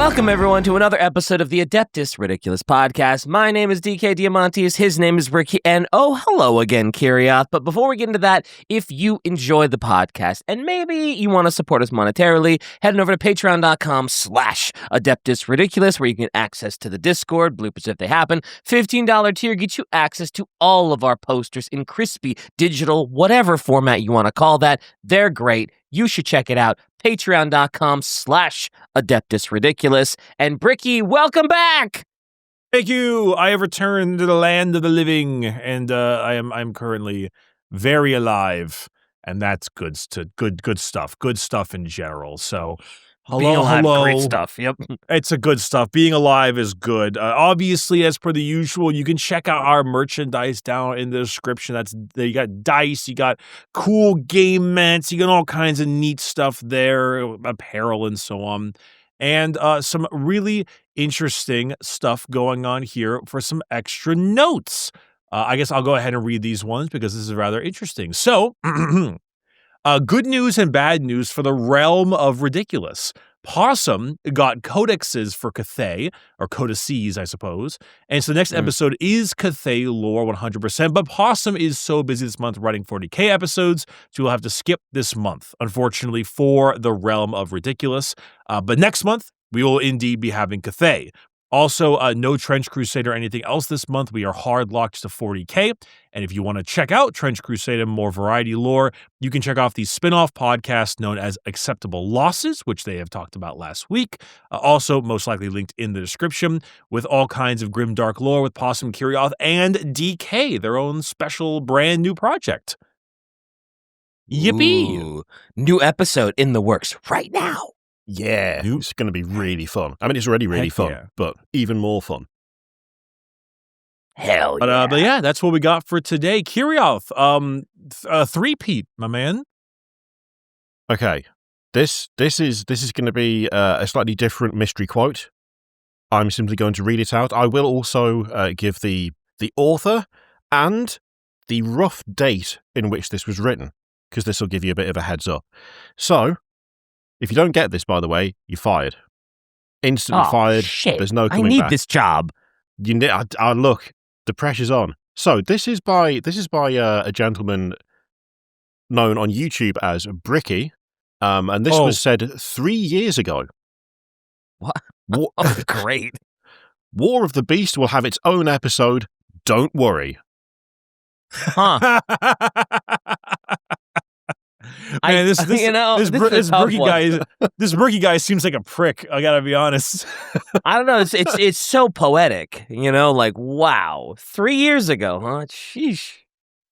Welcome, everyone, to another episode of the Adeptus Ridiculous Podcast. My name is DK Diamantes, his name is Ricky, and oh, hello again, Kirioth. But before we get into that, if you enjoy the podcast, and maybe you want to support us monetarily, head on over to patreon.com/Adeptus Ridiculous, where you can get access to the Discord, bloopers if they happen. $15 tier gets you access to all of our posters in crispy, digital, whatever format you want to call that. They're great. You should check it out. Patreon.com/Adeptus Ridiculous. And Bricky, welcome back! Thank you. I have returned to the land of the living, and I'm currently very alive, and that's good stuff. Good stuff in general. So, hello. Great stuff. Yep. It's a good stuff. Being alive is good. Obviously, as per the usual, you can check out our merchandise down in the description. You got dice, you got cool game mats, you got all kinds of neat stuff there, apparel and so on. And some really interesting stuff going on here for some extra notes. I guess I'll go ahead and read these ones because this is rather interesting. So, good news and bad news for the realm of ridiculous. Possum got codexes for Cathay, or codices, I suppose. And so the next episode is Cathay lore 100%, but Possum is so busy this month writing 40K episodes, so you'll have to skip this month, unfortunately, for the realm of ridiculous. But next month, we will indeed be having Cathay. Also, no Trench Crusade or anything else this month. We are hard locked to 40K. And if you want to check out Trench Crusade and more variety lore, you can check out the spin-off podcast known as Acceptable Losses, which they have talked about last week. Also, most likely linked in the description, with all kinds of grim dark lore with Possum, Kirioth, and decay, their own special brand new project. Yippee! Ooh, new episode in the works right now. Yeah, it's going to be really fun. I mean, it's already really fun, but even more fun. Hell yeah. But yeah, that's what we got for today. Kirioth, three-peat, my man. Okay, this is going to be a slightly different mystery quote. I'm simply going to read it out. I will also give the author and the rough date in which this was written, because this will give you a bit of a heads up. So, if you don't get this, by the way, you're fired. Instantly fired. Shit. There's no coming back. I need this job. Look, the pressure's on. So this is by a gentleman known on YouTube as Bricky, and this was said 3 years ago. What? Oh, great. War of the Beast will have its own episode. Don't worry. Huh. Man, this Bricky guy seems like a prick. I gotta be honest. I don't know. It's so poetic, like wow, 3 years ago, huh? Sheesh.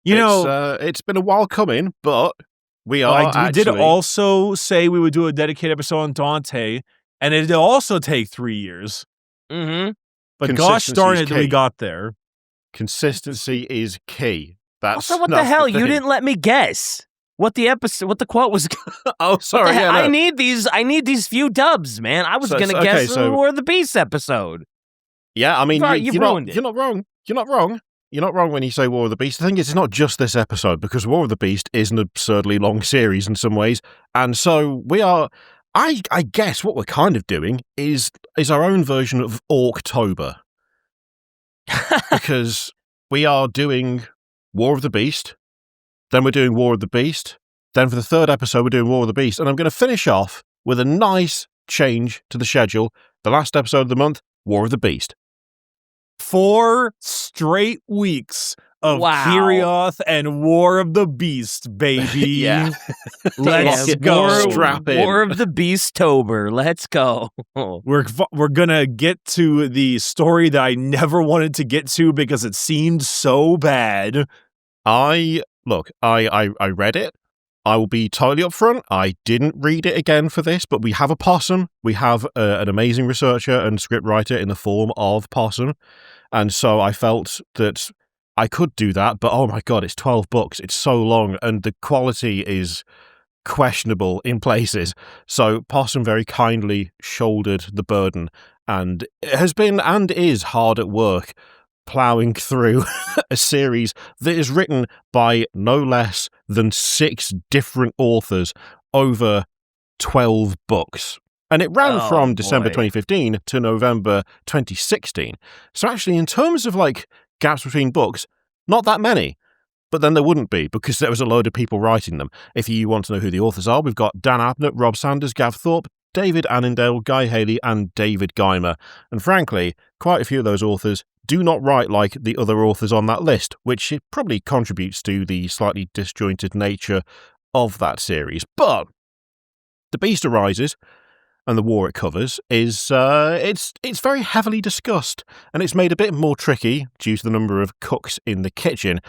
It's been a while coming, but we are. We did also say we would do a dedicated episode on Dante, and it did also take 3 years. Mm-hmm. But gosh darn it, we got there. Consistency is key. Also, what the hell? You didn't let me guess what the quote was. Oh, sorry. Yeah, no. I need these few dubs, man. I was gonna guess the War of the Beast episode. Yeah, I mean, you're not wrong. You're not wrong. You're not wrong when you say War of the Beast. The thing is, it's not just this episode, because War of the Beast is an absurdly long series in some ways, and so we are. I guess what we're kind of doing is our own version of Orktober, because we are doing War of the Beast. Then we're doing War of the Beast. Then for the third episode, we're doing War of the Beast. And I'm going to finish off with a nice change to the schedule. The last episode of the month, War of the Beast. 4 straight weeks of Kirioth and War of the Beast, baby. Yeah. Let's go. Strap in. War of the Beast-tober. Let's go. We're going to get to the story that I never wanted to get to because it seemed so bad. I read it. I will be totally upfront. I didn't read it again for this, but we have a Possum. We have an amazing researcher and scriptwriter in the form of Possum. And so I felt that I could do that, but oh my God, it's 12 books. It's so long, and the quality is questionable in places. So Possum very kindly shouldered the burden and has been and is hard at work ploughing through a series that is written by no less than 6 different authors over 12 books. And it ran Oh, from December boy. 2015 to November 2016. So actually, in terms of like gaps between books, not that many. But then there wouldn't be, because there was a load of people writing them. If you want to know who the authors are, we've got Dan Abnett, Rob Sanders, Gav Thorpe, David Annandale, Guy Haley, and David Geimer. And frankly, quite a few of those authors do not write like the other authors on that list, which probably contributes to the slightly disjointed nature of that series. But The Beast Arises, and the war it covers, is it's very heavily discussed, and it's made a bit more tricky due to the number of cooks in the kitchen.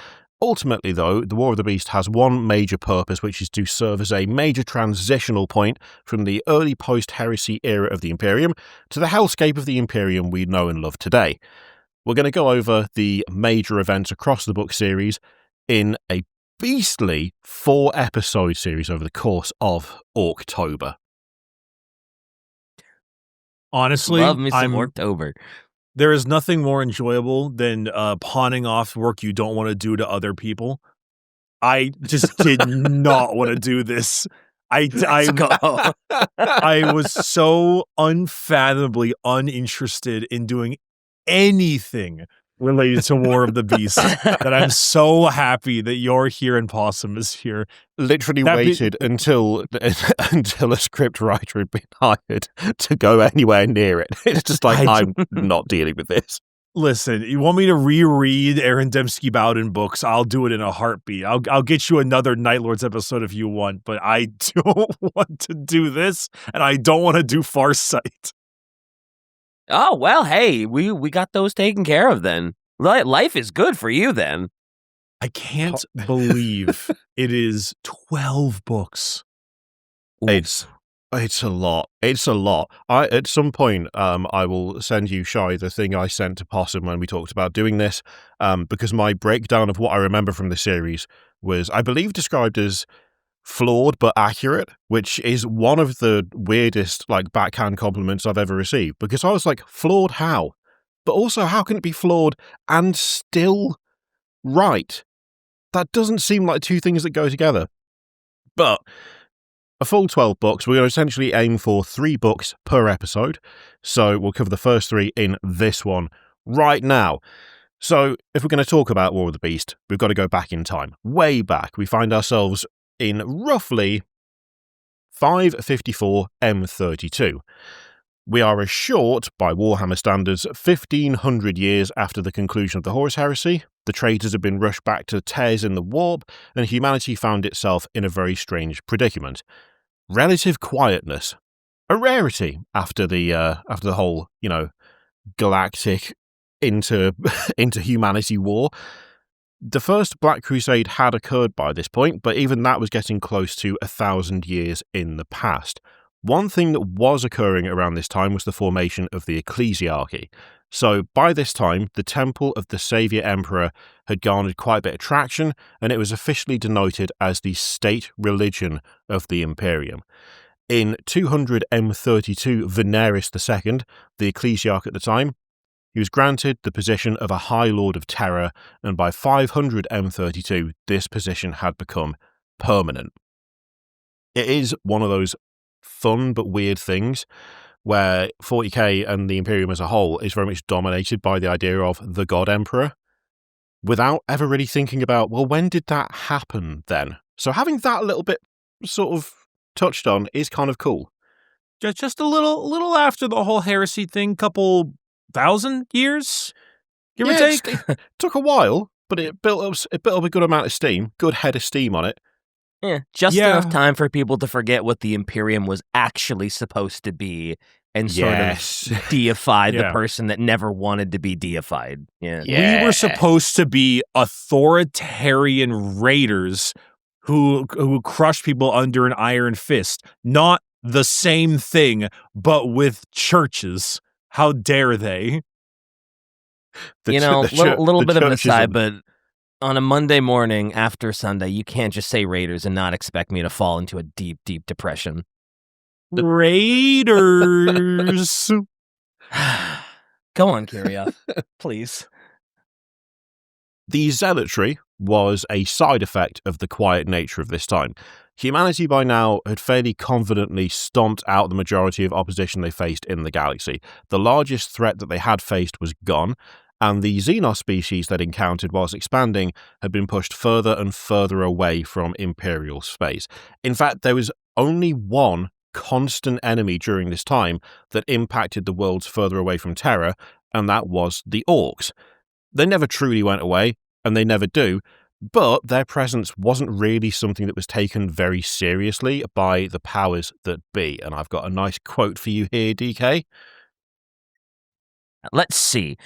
Ultimately, though, the War of the Beast has one major purpose, which is to serve as a major transitional point from the early post-heresy era of the Imperium to the hellscape of the Imperium we know and love today. We're going to go over the major events across the book series in a beastly 4-episode series over the course of Orktober. Honestly, Love me some Orktober. There is nothing more enjoyable than pawning off work you don't want to do to other people. I just did not want to do this. I was so unfathomably uninterested in doing anything related to War of the Beast that I'm so happy that you're here and Possum is here. Literally waited until a script writer had been hired to go anywhere near it. It's just like, I'm not dealing with this. Listen, you want me to reread Aaron Dembski Bowden books? I'll do it in a heartbeat. I'll get you another Night Lords episode if you want, but I don't want to do this, and I don't want to do Farsight. Oh, well, hey, we got those taken care of then. Life is good for you then. I can't believe it is 12 books. It's a lot. It's a lot. At some point, I will send you, Shai, the thing I sent to Possum when we talked about doing this, because my breakdown of what I remember from the series was, I believe, described as flawed but accurate, which is one of the weirdest like backhand compliments I've ever received, because I was like, flawed how? But also, how can it be flawed and still right? That doesn't seem like two things that go together. But a full 12 books, we're going to essentially aim for 3 books per episode. So we'll cover the first 3 in this one right now. So if we're going to talk about War of the Beast, we've got to go back in time. Way back. We find ourselves in roughly 554 M32. We are a short, by Warhammer standards, 1,500 years after the conclusion of the Horus Heresy. The traitors have been rushed back to tears in the warp, and humanity found itself in a very strange predicament. Relative quietness, a rarity after the whole, galactic into humanity war. The first Black Crusade had occurred by this point, but even that was getting close to 1,000 years in the past. One thing that was occurring around this time was the formation of the ecclesiarchy. So by this time, the Temple of the Saviour Emperor had garnered quite a bit of traction, and it was officially denoted as the state religion of the Imperium. In 200 M32 Veneris II, the ecclesiarch at the time, he was granted the position of a High Lord of Terror, and by 500 M32, this position had become permanent. It is one of those fun but weird things where 40k and the Imperium as a whole is very much dominated by the idea of the God Emperor, without ever really thinking about, well, when did that happen then? So having that a little bit sort of touched on is kind of cool. Just a little after the whole heresy thing, couple 1,000 years, give or take. It took a while, but it built up a good amount of steam, good head of steam on it. Yeah, just enough time for people to forget what the Imperium was actually supposed to be and sort of deify the person that never wanted to be deified. Yeah. We were supposed to be authoritarian raiders who crushed people under an iron fist. Not the same thing, but with churches. How dare they? A little bit of an aside, but on a Monday morning after Sunday, you can't just say Raiders and not expect me to fall into a deep, deep depression. Raiders. Go on, Kirioth, please. The zealotry was a side effect of the quiet nature of this time. Humanity by now had fairly confidently stomped out the majority of opposition they faced in the galaxy. The largest threat that they had faced was gone, and the Xenos species they'd encountered whilst expanding had been pushed further and further away from Imperial space. In fact, there was only one constant enemy during this time that impacted the worlds further away from Terra, and that was the Orks. They never truly went away, and they never do, but their presence wasn't really something that was taken very seriously by the powers that be. And I've got a nice quote for you here, DK. Let's see.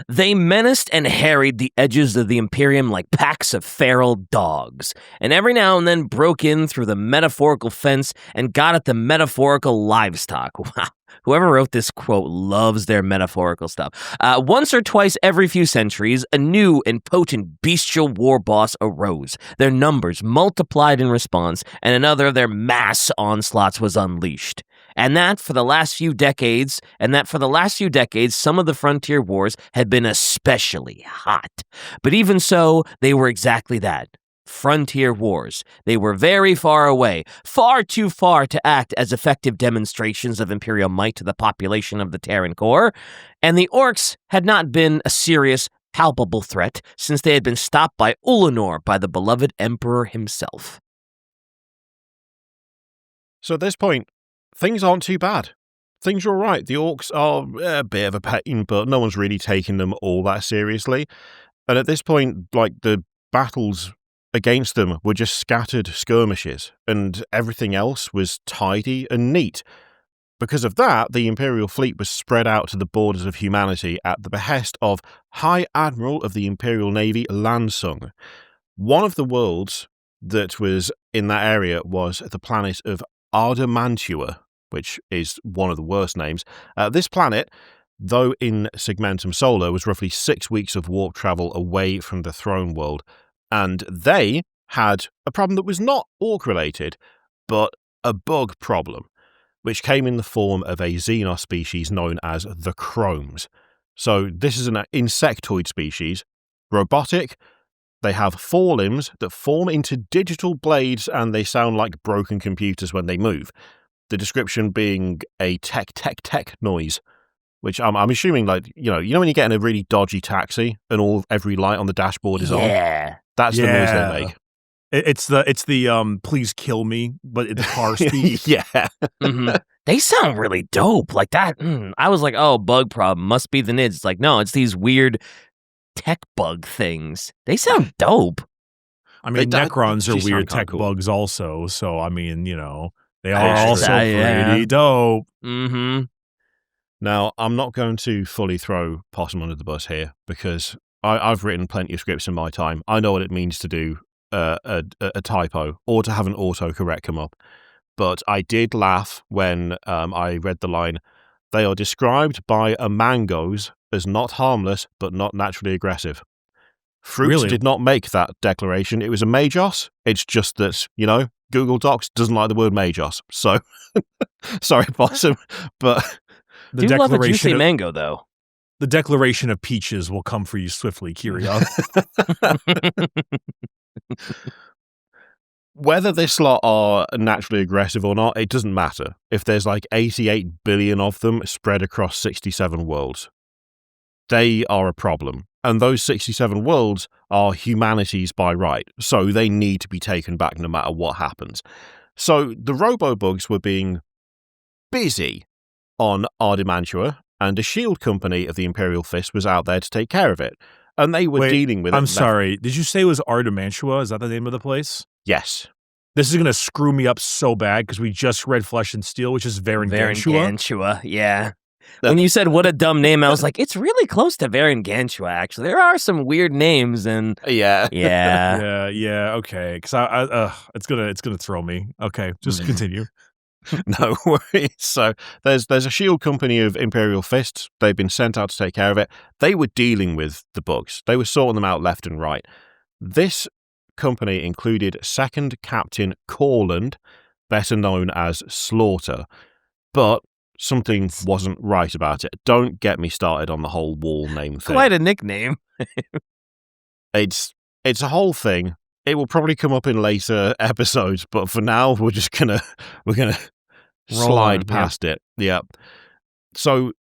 They menaced and harried the edges of the Imperium like packs of feral dogs, and every now and then broke in through the metaphorical fence and got at the metaphorical livestock. Wow. Whoever wrote this quote loves their metaphorical stuff. Once or twice every few centuries, a new and potent bestial war boss arose. Their numbers multiplied in response, and another of their mass onslaughts was unleashed. And that for the last few decades, some of the frontier wars had been especially hot. But even so, they were exactly that. Frontier wars. They were very far away, far too far to act as effective demonstrations of Imperial might to the population of the Terran core, and the Orks had not been a serious, palpable threat since they had been stopped by Ullanor, by the beloved Emperor himself. So at this point, things aren't too bad. Things are all right. The Orks are a bit of a pain, but no one's really taking them all that seriously. And at this point, the battles against them were just scattered skirmishes, and everything else was tidy and neat. Because of that, the Imperial fleet was spread out to the borders of humanity at the behest of High Admiral of the Imperial Navy, Lansung. One of the worlds that was in that area was the planet of Ardemantua, which is one of the worst names. This planet, though in Segmentum Solar, was roughly 6 weeks of warp travel away from the throne world. And they had a problem that was not Ork-related, but a bug problem, which came in the form of a Xenos species known as the Chromes. So this is an insectoid species, robotic. They have 4 limbs that form into digital blades, and they sound like broken computers when they move. The description being a tech noise, which I'm assuming, when you get in a really dodgy taxi and every light on the dashboard is on. Yeah. That's the noise they make. It's the please kill me, but the car speak. Yeah. Mm-hmm. They sound really dope. Like that. I was like, oh, bug problem. Must be the NIDS. It's like, no, it's these weird tech bug things. They sound dope. I mean, Necrons are weird tech bugs also. So, I mean, they are also pretty dope. Mm-hmm. Now, I'm not going to fully throw Possum under the bus here, because I've written plenty of scripts in my time. I know what it means to do a typo or to have an autocorrect come up. But I did laugh when I read the line, "They are described by a mangoes as not harmless but not naturally aggressive." Fruits Really? did not make that declaration. It was a Magos. It's just that, Google Docs doesn't like the word Magos. So, sorry, Possum, but... Do love a juicy mango, though. The declaration of peaches will come for you swiftly, Kyrios. Whether this lot are naturally aggressive or not, it doesn't matter. If there's 88 billion of them spread across 67 worlds, they are a problem. And those 67 worlds are humanity's by right, so they need to be taken back no matter what happens. So the robo-bugs were being busy on Ardemantua, and a shield company of the Imperial Fist was out there to take care of it. And they were dealing with it. I'm sorry, did you say it was Ardemantua? Is that the name of the place? Yes. This is going to screw me up so bad, because we just read Flesh and Steel, which is Varangantua, yeah. When you said what a dumb name, I was like, it's really close to Varangantua, actually. There are some weird names, and... Yeah. Yeah, okay. Because it's gonna throw me. Okay, just continue. No worries. So there's a shield company of Imperial Fists. They've been sent out to take care of it. They were dealing with the bugs. They were sorting them out left and right. This company included Second Captain Corland, better known as Slaughter. But something wasn't right about it. Don't get me started on the whole wall name thing. Quite a nickname. It's a whole thing. It will probably come up in later episodes, but for now, we're gonna slide past it. Yeah. So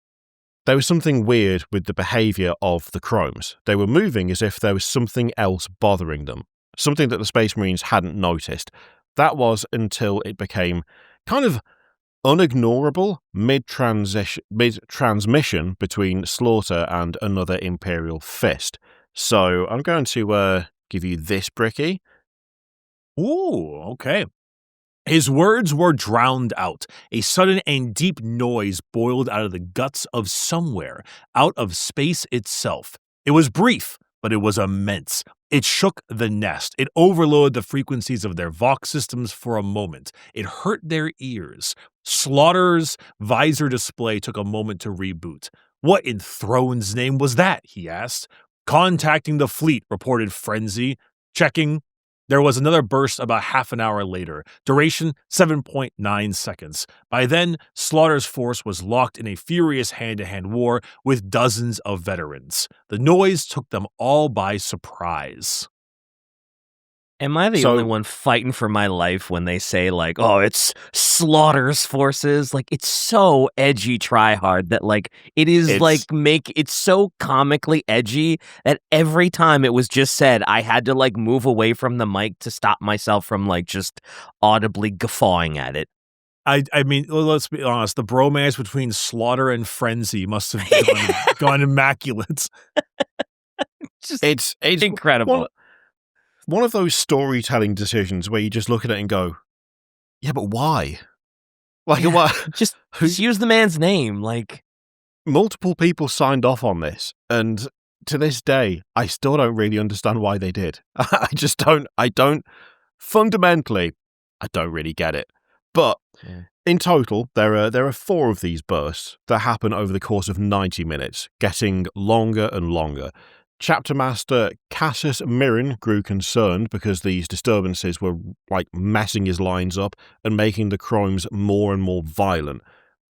there was something weird with the behavior of the Chromes. They were moving as if there was something else bothering them, something that the Space Marines hadn't noticed. That was until it became kind of unignorable mid-transmission between Slaughter and another Imperial Fist. So I'm going to give you this bricky. Ooh, okay. His words were drowned out. A sudden and deep noise boiled out of the guts of somewhere, out of space itself. It was brief, but it was immense. It shook the nest. It overloaded the frequencies of their Vox systems for a moment. It hurt their ears. Slaughter's visor display took a moment to reboot. What in Throne's name was that? He asked. Contacting the fleet, reported Frenzy. Checking. There was another burst about half an hour later, duration 7.9 seconds. By then, Slaughter's force was locked in a furious hand-to-hand war with dozens of veterans. The noise took them all by surprise. Am I the only one fighting for my life when they say, like, oh, it's Slaughter's forces? Like, it's so edgy try-hard that, like, it's so comically edgy that every time it was just said, I had to, like, move away from the mic to stop myself from, like, just audibly guffawing at it. I mean, let's be honest, the bromance between Slaughter and Frenzy must have gone immaculate. It's incredible. One of those storytelling decisions where you just look at it and go, yeah, but why? Like, what? Just use the man's name. Like, multiple people signed off on this, and to this day, I still don't really understand why they did. Fundamentally, I don't really get it. But in total, there are 4 of these bursts that happen over the course of 90 minutes, getting longer and longer. Chapter Master Cassius Mirren grew concerned because these disturbances were like messing his lines up and making the Chromes more and more violent.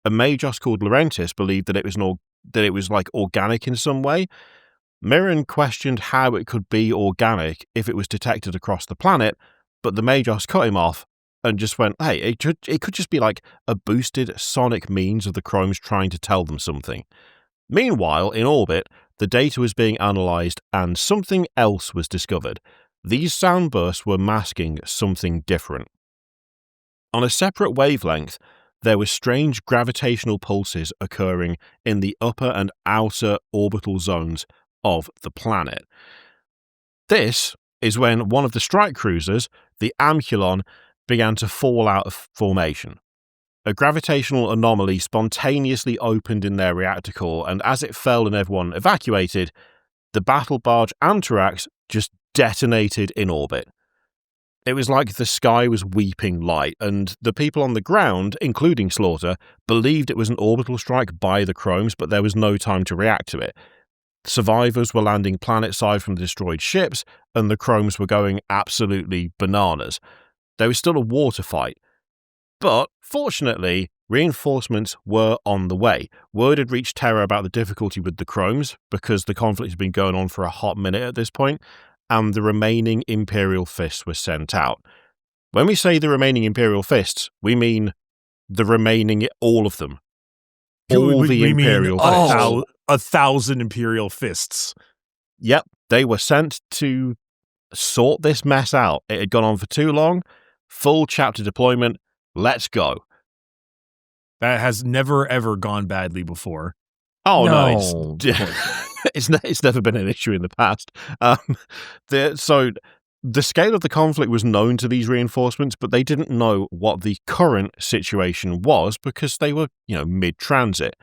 A Magos called Laurentis believed that it was like organic in some way. Mirren questioned how it could be organic if it was detected across the planet, but the Magos cut him off and just went, hey, it could just be like a boosted sonic means of the Chromes trying to tell them something. Meanwhile, in orbit, the data was being analysed and something else was discovered. These sound bursts were masking something different. On a separate wavelength, there were strange gravitational pulses occurring in the upper and outer orbital zones of the planet. This is when one of the strike cruisers, the Amculon, began to fall out of formation. A gravitational anomaly spontaneously opened in their reactor core, and as it fell and everyone evacuated, the battle barge Anthrax just detonated in orbit. It was like the sky was weeping light, and the people on the ground, including Slaughter, believed it was an orbital strike by the Chromes, but there was no time to react to it. Survivors were landing planet-side from the destroyed ships, and the Chromes were going absolutely bananas. There was still a war to fight. But, fortunately, reinforcements were on the way. Word had reached Terra about the difficulty with the Chromes, because the conflict had been going on for a hot minute at this point, and the remaining Imperial Fists were sent out. When we say the remaining Imperial Fists, we mean the remaining, all of them. All the Imperial Fists. 1,000 Imperial Fists. Yep, they were sent to sort this mess out. It had gone on for too long. Full chapter deployment. Let's go. That has never, ever gone badly before. Oh, no. It's never been an issue in the past. So the scale of the conflict was known to these reinforcements, but they didn't know what the current situation was because they were, mid-transit.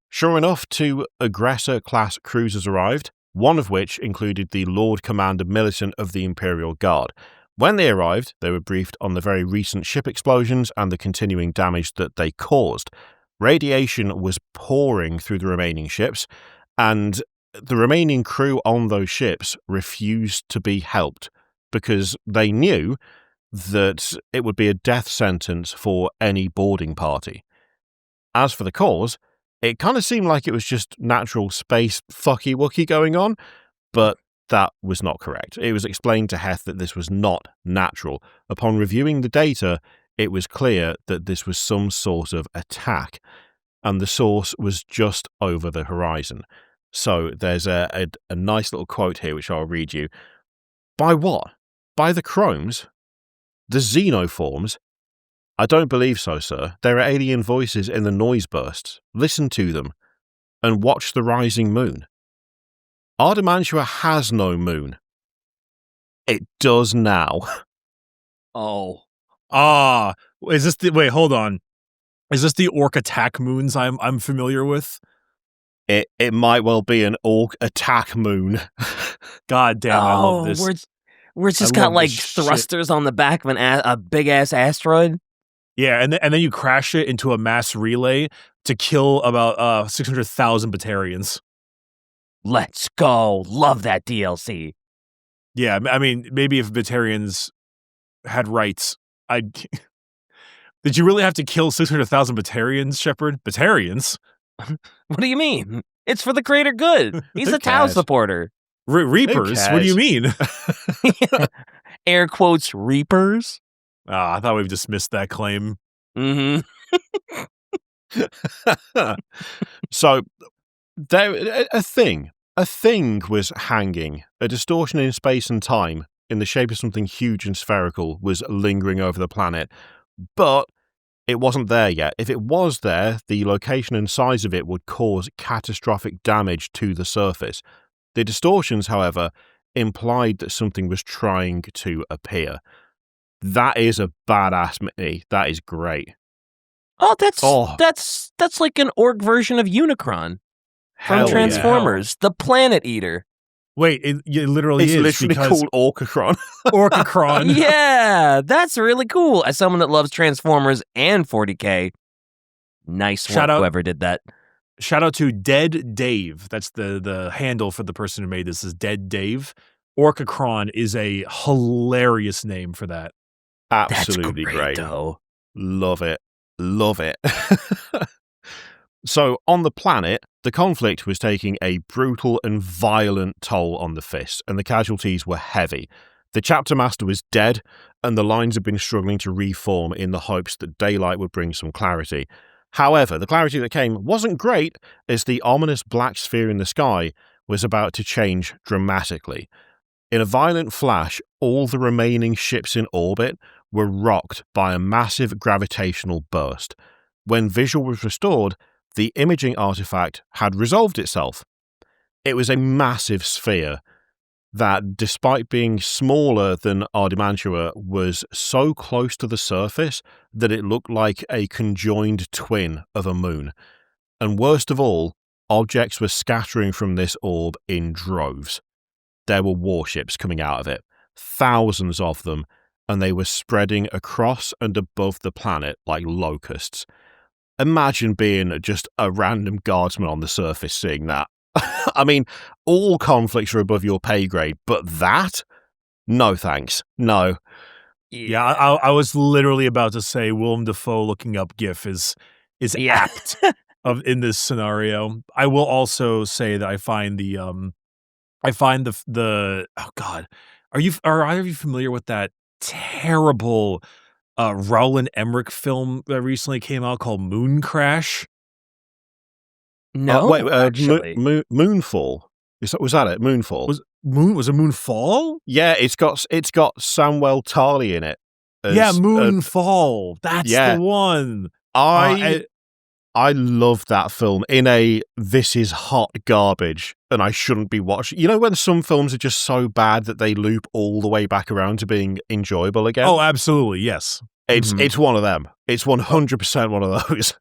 Sure enough, 2 aggressor-class cruisers arrived, one of which included the Lord Commander Militant of the Imperial Guard. When they arrived, they were briefed on the very recent ship explosions and the continuing damage that they caused. Radiation was pouring through the remaining ships, and the remaining crew on those ships refused to be helped because they knew that it would be a death sentence for any boarding party. As for the cause, it kind of seemed like it was just natural space fucky-wucky going on, but that was not correct. It was explained to Heth that this was not natural. Upon reviewing the data, it was clear that this was some sort of attack, and the source was just over the horizon. So there's a nice little quote here, which I'll read you. By what? By the chromes? The xenoforms? I don't believe so, sir. There are alien voices in the noise bursts. Listen to them, and watch the rising moon. Ardemantua has no moon. It does now. Oh. Is this the... Wait, hold on. Is this the orc attack moons I'm familiar with? It might well be an orc attack moon. God damn, I love this. We're just got like thrusters on the back of a big ass asteroid. Yeah, and then you crash it into a mass relay to kill about 600,000 Batarians. Let's go. Love that DLC. Yeah, I mean, maybe if Batarians had rights, I'd... Did you really have to kill 600,000 Batarians, Shepard? Batarians? What do you mean? It's for the greater good. He's a Tau supporter. Reapers? What do you mean? Air quotes, Reapers. I thought we've dismissed that claim. Mm-hmm. So, there, a thing was hanging. A distortion in space and time, in the shape of something huge and spherical, was lingering over the planet. But it wasn't there yet. If it was there, the location and size of it would cause catastrophic damage to the surface. The distortions, however, implied that something was trying to appear. That is a badass mini. That is great. Oh, that's like an orc version of Unicron from Transformers, the Planet Eater. Wait, it literally it's is. It's literally called Orcacron. Orcacron. Yeah, that's really cool. As someone that loves Transformers and 40K, nice work, whoever did that. Shout out to Dead Dave. That's the handle for the person who made this, is Dead Dave. Orcacron is a hilarious name for that. Absolutely that's great. Though. Love it. Love it. So, on the planet, the conflict was taking a brutal and violent toll on the Fists, and the casualties were heavy. The chapter master was dead, and the lines had been struggling to reform in the hopes that daylight would bring some clarity. However, the clarity that came wasn't great, as the ominous black sphere in the sky was about to change dramatically. In a violent flash, all the remaining ships in orbit were rocked by a massive gravitational burst. When visual was restored, the imaging artifact had resolved itself. It was a massive sphere that, despite being smaller than Ardemantua, was so close to the surface that it looked like a conjoined twin of a moon. And worst of all, objects were scattering from this orb in droves. There were warships coming out of it, thousands of them, and they were spreading across and above the planet like locusts. Imagine being just a random guardsman on the surface seeing that. I mean, all conflicts are above your pay grade, but that? No thanks. No. Yeah, I was literally about to say Willem Dafoe looking up GIF is apt in this scenario. I will also say that I find the oh god, are either of you familiar with that terrible Roland Emmerich film that recently came out called Moon Crash? No, actually. Moonfall. Was that it? Moonfall. Was it Moonfall? Yeah, it's got Samuel Tarly in it. Moonfall. That's the one. I love that film in a this is hot garbage and I shouldn't be watching. You know when some films are just so bad that they loop all the way back around to being enjoyable again? Oh, absolutely, yes. It's one of them. It's 100% one of those.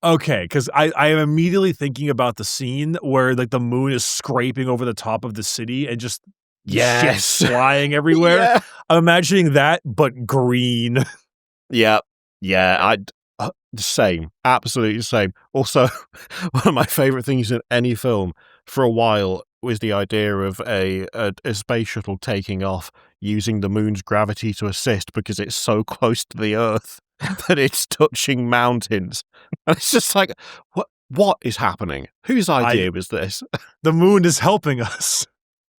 Okay, because I am immediately thinking about the scene where like the moon is scraping over the top of the city and just shit flying everywhere. Yeah. I'm imagining that, but green. Yeah. Same. Absolutely same. Also, one of my favorite things in any film for a while was the idea of a space shuttle taking off using the moon's gravity to assist because it's so close to the Earth that it's touching mountains. And it's just like, what is happening? Whose idea was this? The moon is helping us.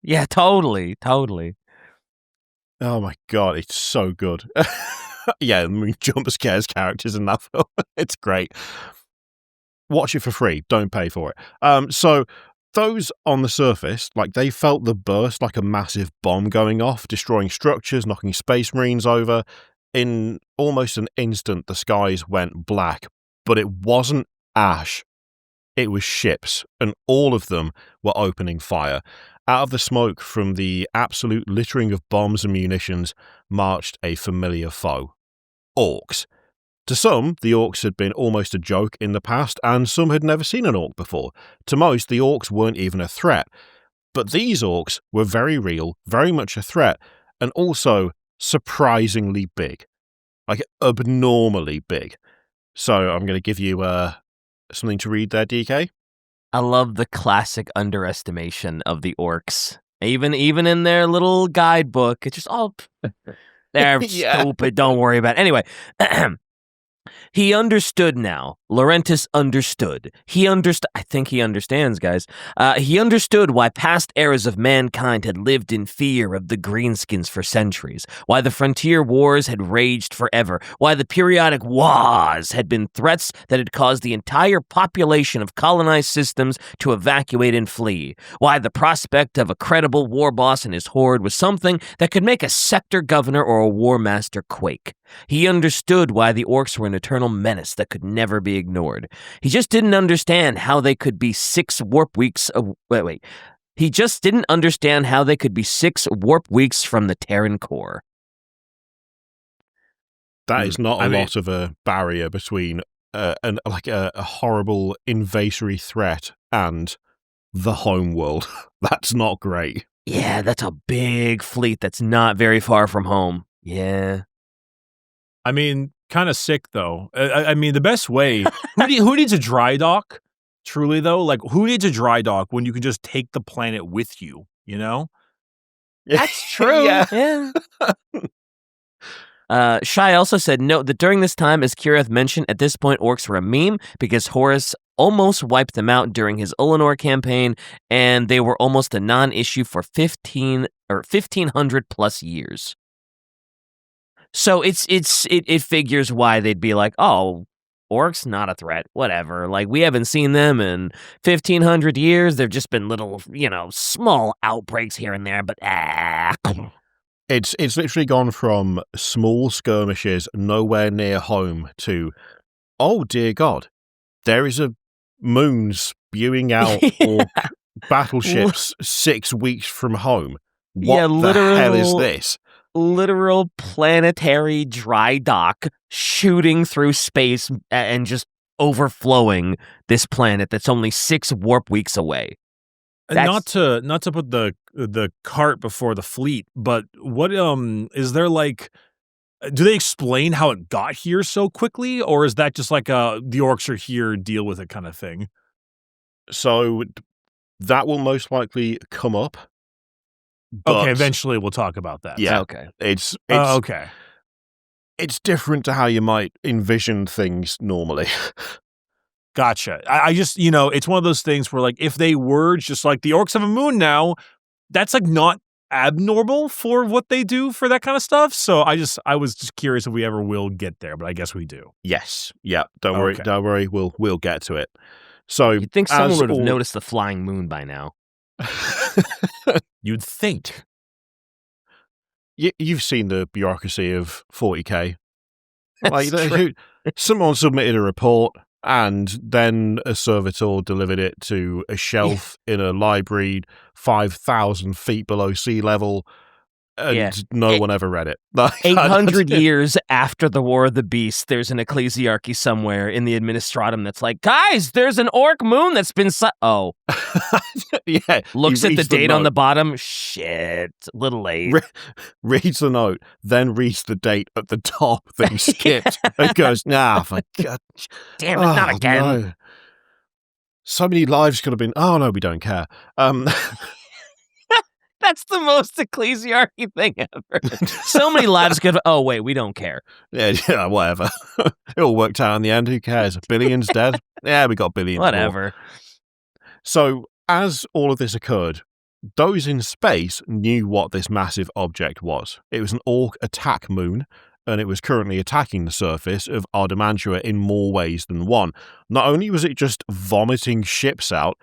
Yeah, totally. Oh my god, it's so good. Yeah, I mean, jump scares characters in that film. It's great. Watch it for free. Don't pay for it. So those on the surface, like, they felt the burst like a massive bomb going off, destroying structures, knocking space marines over. In almost an instant, the skies went black, but it wasn't ash. It was ships, and all of them were opening fire. Out of the smoke from the absolute littering of bombs and munitions marched a familiar foe. Orks. To some, the Orks had been almost a joke in the past, and some had never seen an Ork before. To most, the Orks weren't even a threat. But these Orks were very real, very much a threat, and also surprisingly big. Like, abnormally big. So I'm going to give you something to read there, DK. I love the classic underestimation of the Orks. Even in their little guidebook, it's just all they're stupid. Don't worry about it. Anyway, he understood now. Laurentis understood. I think he understands, guys. He understood why past eras of mankind had lived in fear of the Greenskins for centuries, why the frontier wars had raged forever, why the periodic wars had been threats that had caused the entire population of colonized systems to evacuate and flee, why the prospect of a credible war boss and his horde was something that could make a sector governor or a war master quake. He understood why the Orks were an eternal menace that could never be ignored. He just didn't understand how they could be 6 warp weeks. He just didn't understand how they could be 6 warp weeks from the Terran core. That is not a lot of a barrier between a horrible invasory threat and the home world. That's not great. Yeah, that's a big fleet that's not very far from home. Yeah. I mean, kind of sick, though. I mean, the best way... who needs a dry dock? Truly, though? Like, who needs a dry dock when you can just take the planet with you, you know? That's true. Yeah. Shai also said, note that during this time, as Kirith mentioned, at this point, Orks were a meme because Horus almost wiped them out during his Ullanor campaign, and they were almost a non-issue for 1,500 plus years. So it figures why they'd be like, oh, Orks, not a threat, whatever. Like, we haven't seen them in 1,500 years. They've just been little, small outbreaks here and there, but It's literally gone from small skirmishes nowhere near home to, oh dear God, there is a moon spewing out Ork battleships 6 weeks from home. What the hell is this? Literal planetary dry dock shooting through space and just overflowing this planet that's only 6 warp weeks away. Not to put the cart before the fleet, but what is there, like, do they explain how it got here so quickly, or is that just like the Orks are here, deal with it kind of thing? So that will most likely come up. But, okay, eventually we'll talk about that. Yeah. Okay. It's okay. It's different to how you might envision things normally. Gotcha. I just, it's one of those things where, like, if they were just like the Orks have a moon now, that's like not abnormal for what they do for that kind of stuff. So I was just curious if we ever will get there, but I guess we do. Yes. Yeah. Don't worry. We'll get to it. So you'd think someone would have noticed the flying moon by now. You'd think. You've seen the bureaucracy of 40k. Like, someone submitted a report, and then a servitor delivered it to a shelf in a library 5,000 feet below sea level, and no one ever read it. 800 years after the War of the Beast, there's an ecclesiarchy somewhere in the administratum that's like, guys, there's an Ork moon that's been yeah. Looks at the date on the bottom. Shit, a little late. Reads the note, then reads the date at the top that he skipped. And goes, nah, for God. Damn it, not again. No. So many lives could have been, oh no, we don't care. That's the most ecclesiarchy thing ever. So many lives could. Oh wait, we don't care. Yeah, whatever. It all worked out in the end. Who cares? Billions dead. Yeah, we got billions. Whatever. More. So as all of this occurred, those in space knew what this massive object was. It was an Ork attack moon, and it was currently attacking the surface of Ardamantua in more ways than one. Not only was it just vomiting ships out,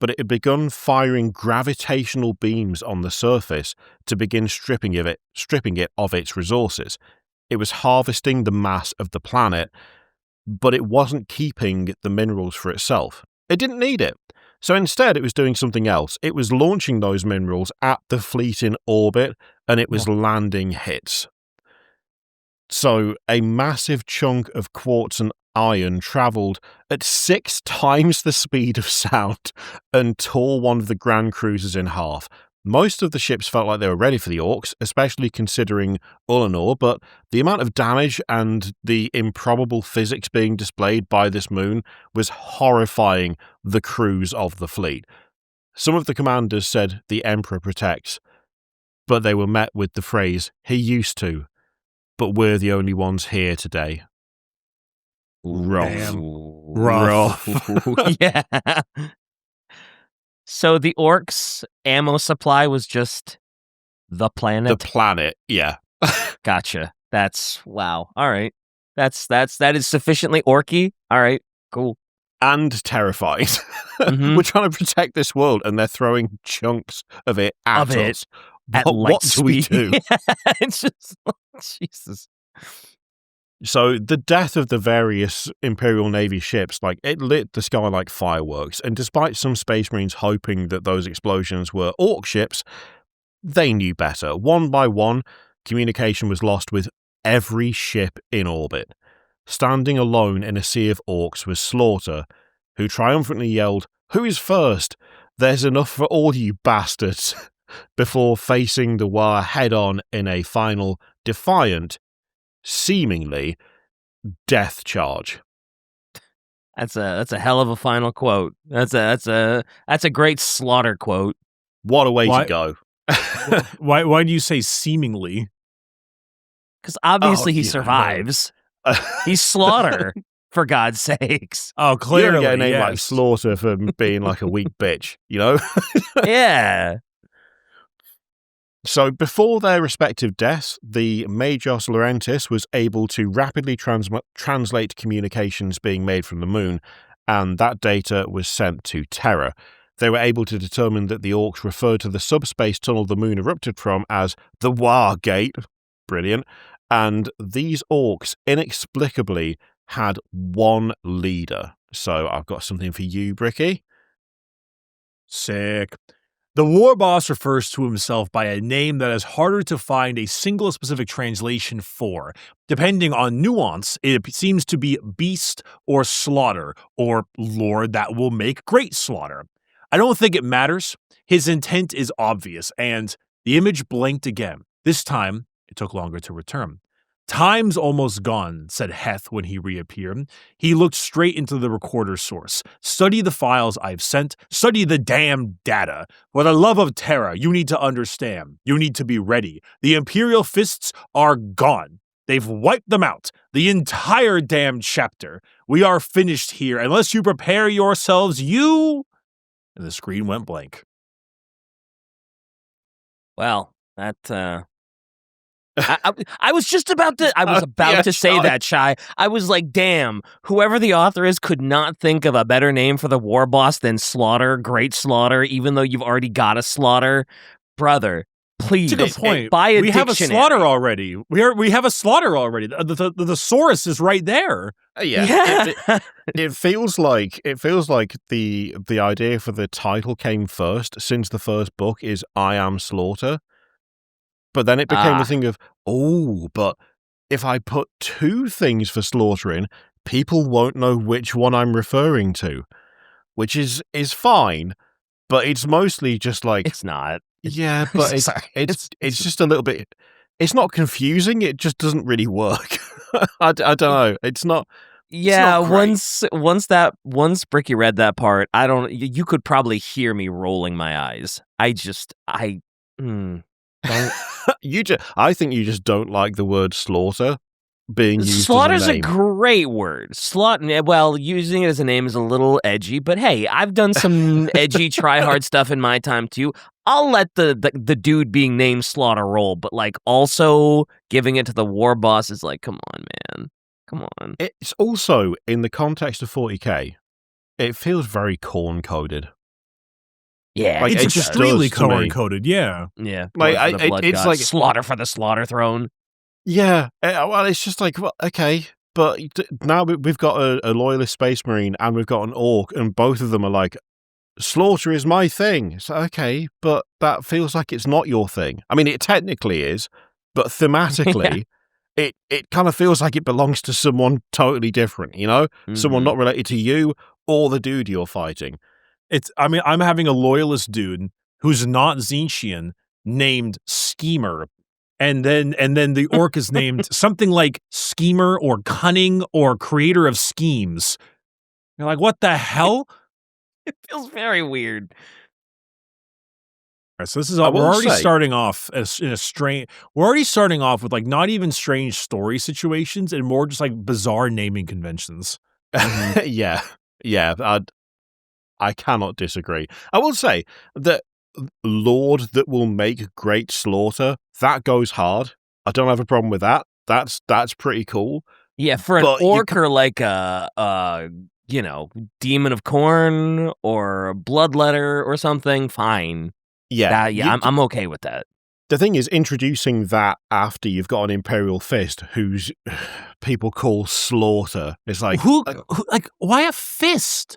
but it had begun firing gravitational beams on the surface to begin stripping it of its resources. It was harvesting the mass of the planet, but it wasn't keeping the minerals for itself. It didn't need it. So instead, it was doing something else. It was launching those minerals at the fleet in orbit, and it was landing hits. So a massive chunk of quartz and iron travelled at 6 times the speed of sound and tore one of the Grand Cruisers in half. Most of the ships felt like they were ready for the Orks, especially considering Ullanor, but the amount of damage and the improbable physics being displayed by this moon was horrifying the crews of the fleet. Some of the commanders said the Emperor protects, but they were met with the phrase, "He used to, but we're the only ones here today." Rough. Yeah. So the Orks' ammo supply was just the planet? The planet, yeah. Gotcha. Wow. All right. That is sufficiently orky. All right. Cool. And terrified. Mhm. We're trying to protect this world, and they're throwing chunks of it at us. At What light do we speed. do? It's just, Jesus. So the death of the various Imperial Navy ships, it lit the sky like fireworks, and despite some Space Marines hoping that those explosions were Ork ships, they knew better. One by one, communication was lost with every ship in orbit. Standing alone in a sea of Orks was Slaughter, who triumphantly yelled, "Who is first? There's enough for all you bastards," before facing the War head-on in a final, defiant, seemingly death charge. That's a hell of a final quote. That's a great Slaughter quote. What a way to go. Why do you say seemingly? Because obviously he survives. He's Slaughter, for God's sakes. Oh, clearly. You don't get a name yes. like Slaughter for being like a weak bitch, you know? Yeah. So before their respective deaths, the Magos Laurentis was able to rapidly translate communications being made from the moon, and that data was sent to Terra. They were able to determine that the Orks referred to the subspace tunnel the moon erupted from as the War Gate. Brilliant. And these Orks inexplicably had one leader. So I've got something for you, Bricky. Sick. The war boss refers to himself by a name that is harder to find a single specific translation for. Depending on nuance, it seems to be Beast or Slaughter, or Lord that will make great slaughter. I don't think it matters. His intent is obvious, and the image blinked again. This time, it took longer to return. "Time's almost gone," said Heth when he reappeared. He looked straight into the recorder source. "Study the files I've sent. Study the damn data. For the love of Terra, you need to understand. You need to be ready. The Imperial Fists are gone. They've wiped them out. The entire damn chapter. We are finished here. Unless you prepare yourselves, you..." And the screen went blank. Well, that, I was just about to. I was about to say that, Shy. I was like, "Damn! Whoever the author is could not think of a better name for the war boss than Slaughter, Great Slaughter. Even though you've already got a Slaughter, brother. Please, That's a good point. Buy a We have a dictionary. Slaughter already. We have a Slaughter already. The Saurus is right there. Yeah. It feels like the idea for the title came first, since the first book is I Am Slaughter. But then it became a thing of, but if I put 2 things for slaughtering, people won't know which one I'm referring to, which is fine, but it's mostly just like... It's not. Yeah, but it's just a little bit... It's not confusing, it just doesn't really work. I don't know, it's not... Yeah, once Bricky read that part, you could probably hear me rolling my eyes. Don't... I think you just don't like the word slaughter. being used Slaughter's as a a name. great word. Well, using it as a name is a little edgy, but hey, I've done some edgy try-hard stuff in my time too. I'll let the dude being named Slaughter roll, but like also giving it to the war boss is like, come on, man. Come on. It's also, in the context of 40k, it feels very corn-coded. Yeah, Like, it's just extremely does to me. corn-coded, yeah. Yeah. Like, blood for the blood it's god. like- slaughter for the slaughter throne. Yeah, well, it's just like, well, okay, but now we've got a loyalist space marine and we've got an orc, and both of them are like, slaughter is my thing. So, okay, but that feels like it's not your thing. I mean, it technically is, but thematically, it kind of feels like it belongs to someone totally different, you know? Someone not related to you or the dude you're fighting. I'm having a loyalist dude who's not Zinchian named Schemer. And then the orc is named something like Schemer or Cunning or Creator of Schemes. You're like, what the hell? It feels very weird. All right, so this is I all, we're will already say- starting off in a strange. We're already starting off with like not even strange story situations and more just like bizarre naming conventions. Yeah, I cannot disagree. I will say that Lord that will make great slaughter, that goes hard. I don't have a problem with that. That's pretty cool. Yeah, for an But you orc or like a demon of corn or a bloodletter or something, fine. Yeah, I'm okay with that. The thing is, introducing that after you've got an Imperial Fist who's people call slaughter. It's like, Like why a fist?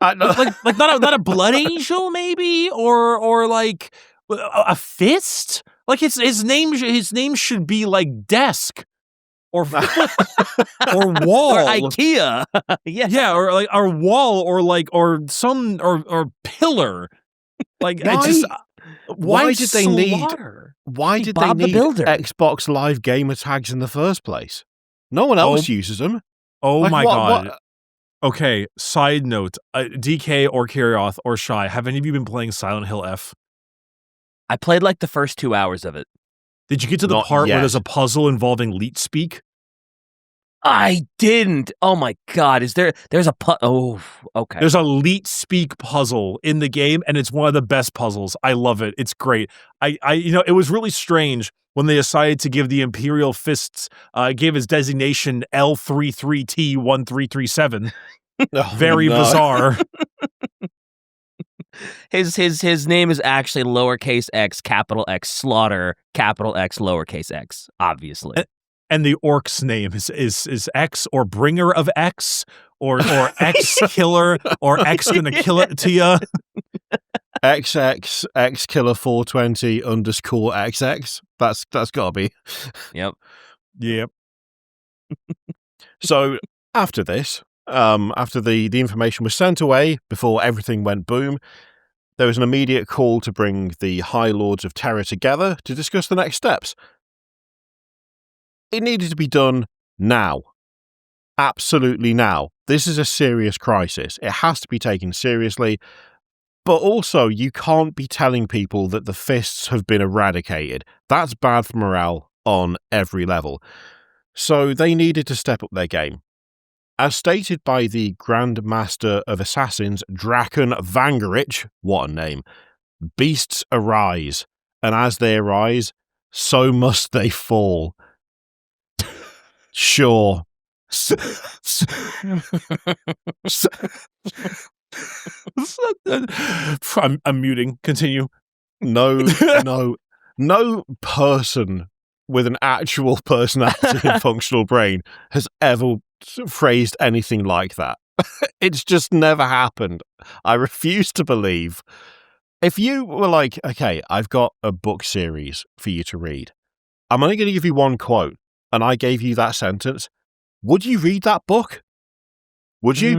I know. like not a blood angel maybe or like a fist? Like his name should be like desk or or wall Or IKEA. yeah, or like our wall or like or some or pillar. Like Why- it just why did they need- slaughter? Why Hey, did Bob they the need Builder. Xbox Live gamer tags in the first place? No one else uses them. Oh Like, my what- god. what- Okay, side note, DK or Kirioth or Shy, have any of you been playing Silent Hill F? I played like the first 2 hours of it. Did you get to the Not part yet. where there's a puzzle involving leet speak? I didn't. Oh my god, there's a oh, okay. There's a leet speak puzzle in the game, and it's one of the best puzzles. I love it. It's great. I it was really strange when they decided to give the Imperial Fists, gave his designation L33T1337. Oh, Very no. bizarre. His name is actually lowercase x, capital X, slaughter, capital X, lowercase x, obviously. And the orc's name is X or bringer of X or X killer or X gonna kill it to ya. XX X killer 420 _XX. That's gotta be. Yep. Yep. So after this, after the information was sent away, before everything went boom, there was an immediate call to bring the High Lords of Terror together to discuss the next steps. It needed to be done now. Absolutely now. This is a serious crisis. It has to be taken seriously. But also, you can't be telling people that the fists have been eradicated. That's bad for morale on every level. So they needed to step up their game. As stated by the Grand Master of Assassins, Draken Vangerich, what a name, beasts arise, and as they arise, so must they fall. Sure. I'm muting. Continue. No person with an actual personality and functional brain has ever phrased anything like that. It's just never happened. I refuse to believe. If you were like, okay, I've got a book series for you to read. I'm only going to give you one quote, and I gave you that sentence. Would you read that book? Would you?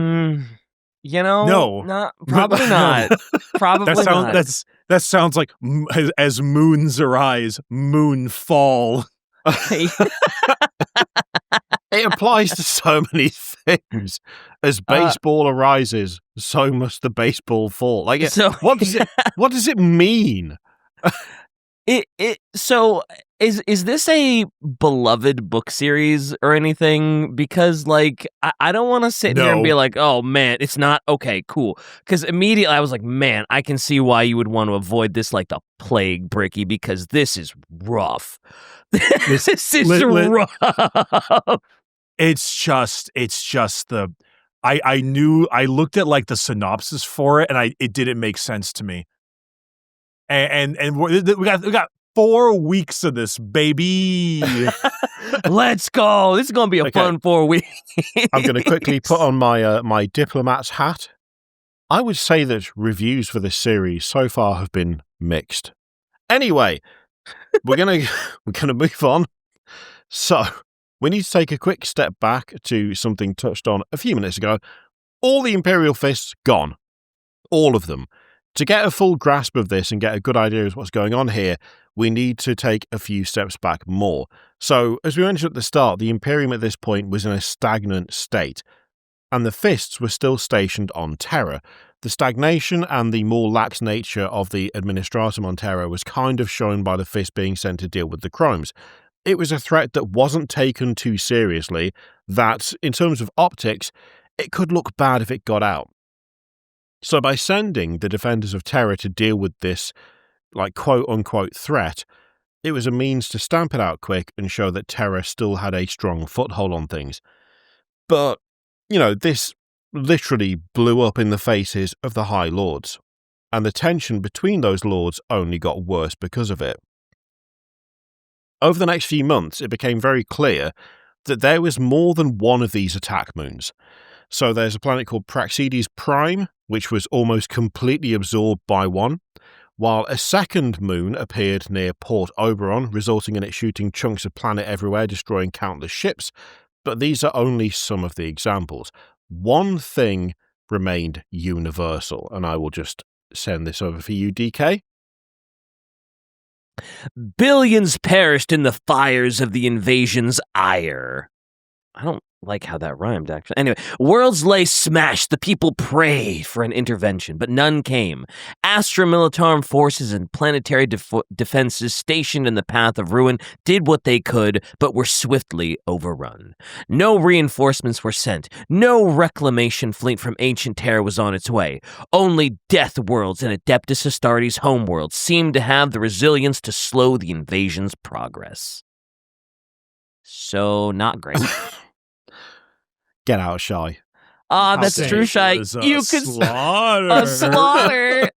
No. Probably not. Probably not. That sounds like as moons arise, moon fall. It applies to so many things. As baseball arises, so must the baseball fall. Like, So- what does it mean? So is this a beloved book series or anything? Because like I don't want to sit here and be No. like, oh man, it's not okay, cool. Because immediately I was like, man, I can see why you would want to avoid this like the plague, Bricky, because this is rough. This is rough. It's just the I knew I looked at like the synopsis for it and it didn't make sense to me. And we got 4 weeks of this, baby. Let's go. This is gonna be a fun 4 weeks. I'm going to quickly put on my my diplomat's hat. I would say that reviews for this series so far have been mixed. Anyway, we're gonna move on. So we need to take a quick step back to something touched on a few minutes ago. All the Imperial Fists gone. All of them. To get a full grasp of this and get a good idea of what's going on here, we need to take a few steps back more. So, as we mentioned at the start, the Imperium at this point was in a stagnant state, and the Fists were still stationed on Terra. The stagnation and the more lax nature of the administratum on Terra was kind of shown by the Fists being sent to deal with the crimes. It was a threat that wasn't taken too seriously, that, in terms of optics, it could look bad if it got out. So by sending the Defenders of Terra to deal with this, like, quote-unquote threat, it was a means to stamp it out quick and show that Terra still had a strong foothold on things. But, you know, this literally blew up in the faces of the High Lords, and the tension between those lords only got worse because of it. Over the next few months, it became very clear that there was more than one of these attack moons. So there's a planet called Praxedes Prime, which was almost completely absorbed by one, while a second moon appeared near Port Oberon, resulting in it shooting chunks of planet everywhere, destroying countless ships. But these are only some of the examples. One thing remained universal, and I will just send this over for you, DK. Billions perished in the fires of the invasion's ire. I don't like how that rhymed, actually. Anyway, worlds lay smashed. The people prayed for an intervention, but none came. Astra Militarum forces and planetary defenses stationed in the path of ruin did what they could, but were swiftly overrun. No reinforcements were sent. No reclamation fleet from ancient Terra was on its way. Only Death Worlds and Adeptus Astartes' homeworld seemed to have the resilience to slow the invasion's progress. So, not great. Get out, Shy. That's true, Shy. You could slaughter. A slaughter.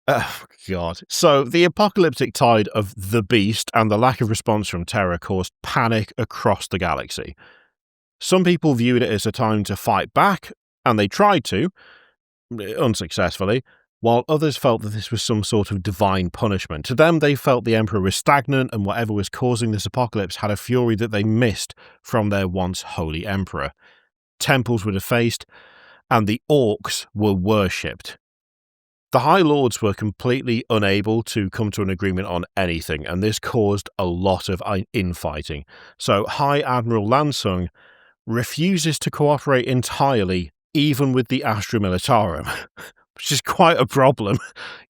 Oh, God. So, the apocalyptic tide of the beast and the lack of response from Terra caused panic across the galaxy. Some people viewed it as a time to fight back, and they tried to, unsuccessfully, while others felt that this was some sort of divine punishment. To them, they felt the Emperor was stagnant, and whatever was causing this apocalypse had a fury that they missed from their once holy Emperor. Temples were defaced, and the Orks were worshipped. The High Lords were completely unable to come to an agreement on anything, and this caused a lot of infighting. So High Admiral Lansung refuses to cooperate entirely, even with the Astra Militarum, which is quite a problem,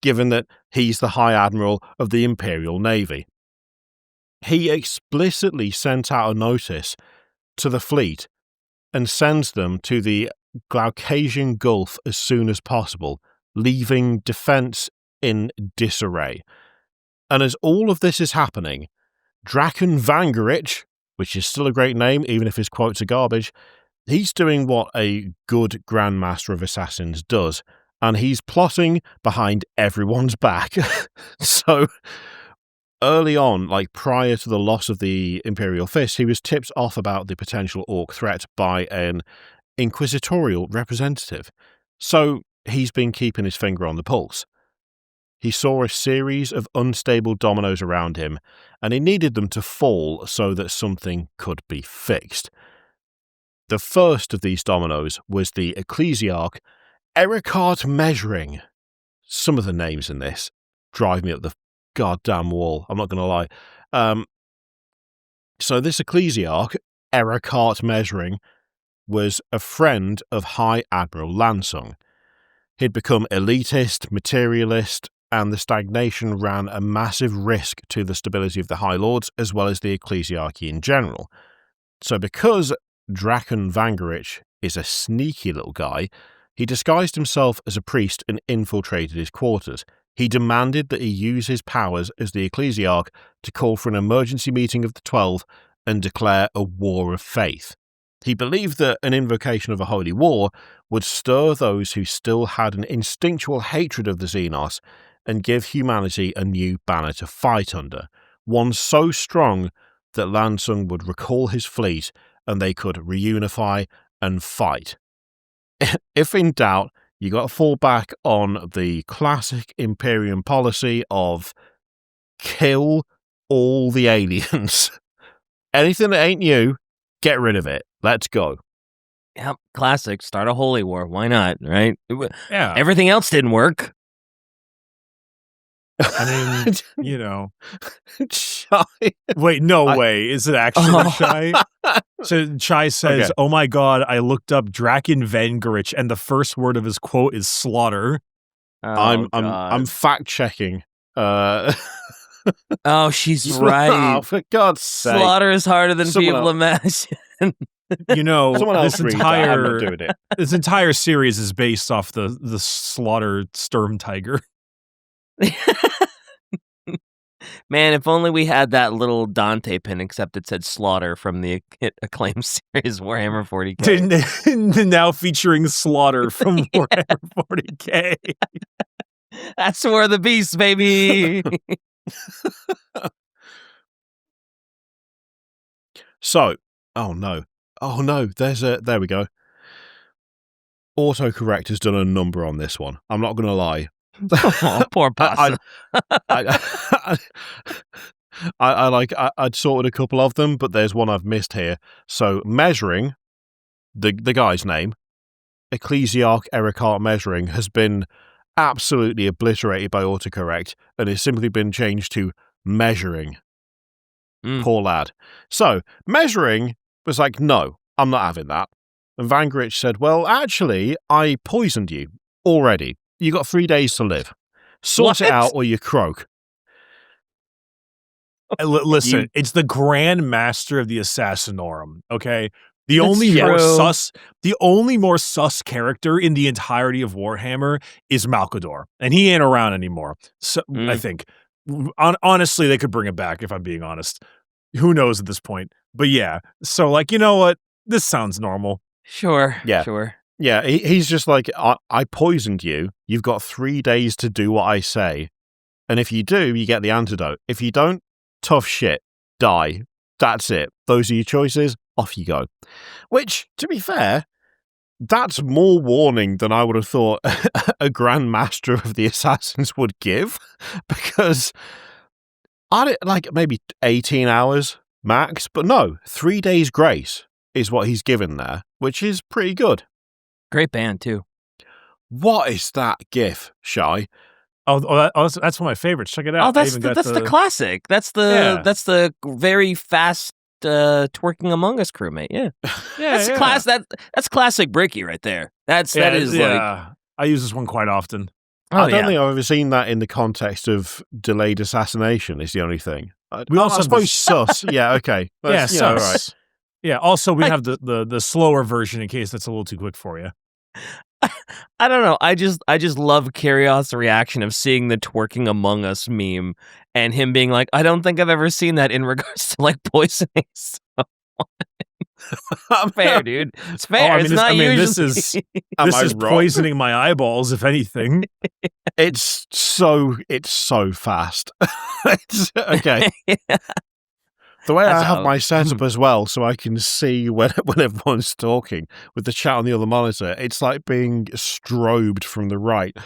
given that he's the High Admiral of the Imperial Navy. He explicitly sent out a notice to the fleet and sends them to the Glaucasian Gulf as soon as possible, leaving defense in disarray. And as all of this is happening, Draken Vangerich, which is still a great name, even if his quotes are garbage, he's doing what a good Grandmaster of Assassins does, and he's plotting behind everyone's back. So, early on, like prior to the loss of the Imperial Fist, he was tipped off about the potential Ork threat by an inquisitorial representative. So, he's been keeping his finger on the pulse. He saw a series of unstable dominoes around him, and he needed them to fall so that something could be fixed. The first of these dominoes was the Ecclesiarch Ericart Measuring. Some of the names in this drive me up the goddamn wall, I'm not going to lie. So this Ecclesiarch, Ericart Measuring, was a friend of High Admiral Lansung. He'd become elitist, materialist, and the stagnation ran a massive risk to the stability of the High Lords as well as the ecclesiarchy in general. So because Drakon Vangerich is a sneaky little guy, he disguised himself as a priest and infiltrated his quarters. He demanded that he use his powers as the ecclesiarch to call for an emergency meeting of the 12 and declare a war of faith. He believed that an invocation of a holy war would stir those who still had an instinctual hatred of the Xenos and give humanity a new banner to fight under, one so strong that Lansung would recall his fleet and they could reunify and fight. If in doubt, you got to fall back on the classic Imperium policy of kill all the aliens. Anything that ain't you, get rid of it. Let's go. Yep, classic. Start a holy war. Why not, right? Yeah. Everything else didn't work. I mean, you know. Chai. Wait, no way. Is it actually Chai? So Chai says, "Oh my god, I looked up Drakon Vangerich, and the first word of his quote is slaughter." I'm fact checking. Oh, she's right. Oh, for God's sake. Slaughter is harder than Someone people imagine. You know, Someone else read that. I'm not doing it. This entire series is based off the slaughter Sturm Tiger. Man, if only we had that little Dante pin, except it said slaughter from the acclaimed series Warhammer 40k. Now featuring slaughter from Warhammer 40k. That's War of the Beast, baby. So, oh no, there we go. Autocorrect has done a number on this one. I'm not going to lie. Oh, poor Pasta. I'd sorted a couple of them, but there's one I've missed here. So measuring, the guy's name, Ecclesiarch Ericart Measuring, has been absolutely obliterated by autocorrect and has simply been changed to measuring. Poor lad. So measuring was like, no, I'm not having that. And Vangerich said, well, actually, I poisoned you already. You got 3 days to live. Sort it out or you croak. Listen, it's the Grand Master of the Assassinorum, okay? The only more sus character in the entirety of Warhammer is Malkador, and he ain't around anymore. So I think, honestly, they could bring him back if I'm being honest. Who knows at this point? But yeah, so like, you know what? This sounds normal. Sure. Yeah. Sure. Yeah, he's just like, I poisoned you. You've got 3 days to do what I say. And if you do, you get the antidote. If you don't, tough shit. Die. That's it. Those are your choices. Off you go. Which, to be fair, that's more warning than I would have thought a Grand Master of the Assassins would give. Because like maybe 18 hours max. But no, 3 days grace is what he's given there, which is pretty good. Great band, too. What is that gif, Shy? That's one of my favorites. Check it out. Oh, that's the classic. That's the very fast twerking Among Us crewmate. Yeah, that's classic Bricky right there. That is like I use this one quite often. I don't think I've ever seen that in the context of delayed assassination. Is the only thing. We also suppose sus. Yeah, okay. Yeah, sus. All right. Yeah. Also, we have the slower version in case that's a little too quick for you. I don't know. I just love Karioth's reaction of seeing the twerking Among Us meme and him being like, I don't think I've ever seen that in regards to like poisoning someone. Fair, dude. It's fair. It's not usually. This is poisoning my eyeballs, if anything. It's so fast. Okay. Yeah. The way I have my setup as well, so I can see when everyone's talking with the chat on the other monitor, it's like being strobed from the right.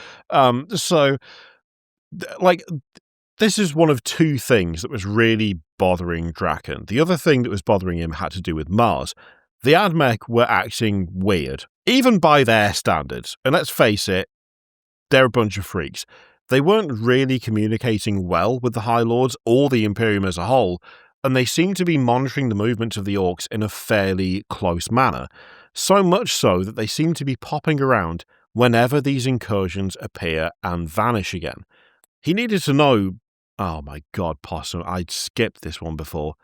This is one of two things that was really bothering Drakon. The other thing that was bothering him had to do with Mars. The Admech were acting weird, even by their standards. And let's face it, they're a bunch of freaks. They weren't really communicating well with the High Lords or the Imperium as a whole, and they seem to be monitoring the movements of the Orks in a fairly close manner, so much so that they seem to be popping around whenever these incursions appear and vanish again. He needed to know... Oh my god, Possum, I'd skipped this one before.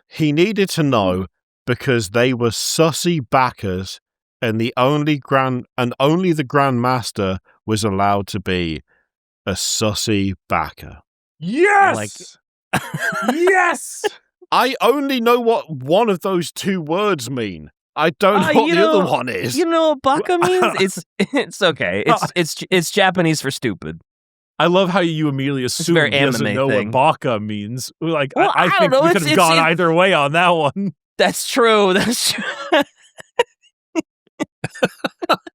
He needed to know because they were sussy backers, and only the Grandmaster was allowed to be a sussy backer. Yes! Yes! I only know what one of those two words mean. I don't know what the other one is. You know what baka means? It's okay. It's Japanese for stupid. I love how you immediately assume he doesn't know what baka means. Like, well, I think we could have gone either way on that one. That's true. That's true.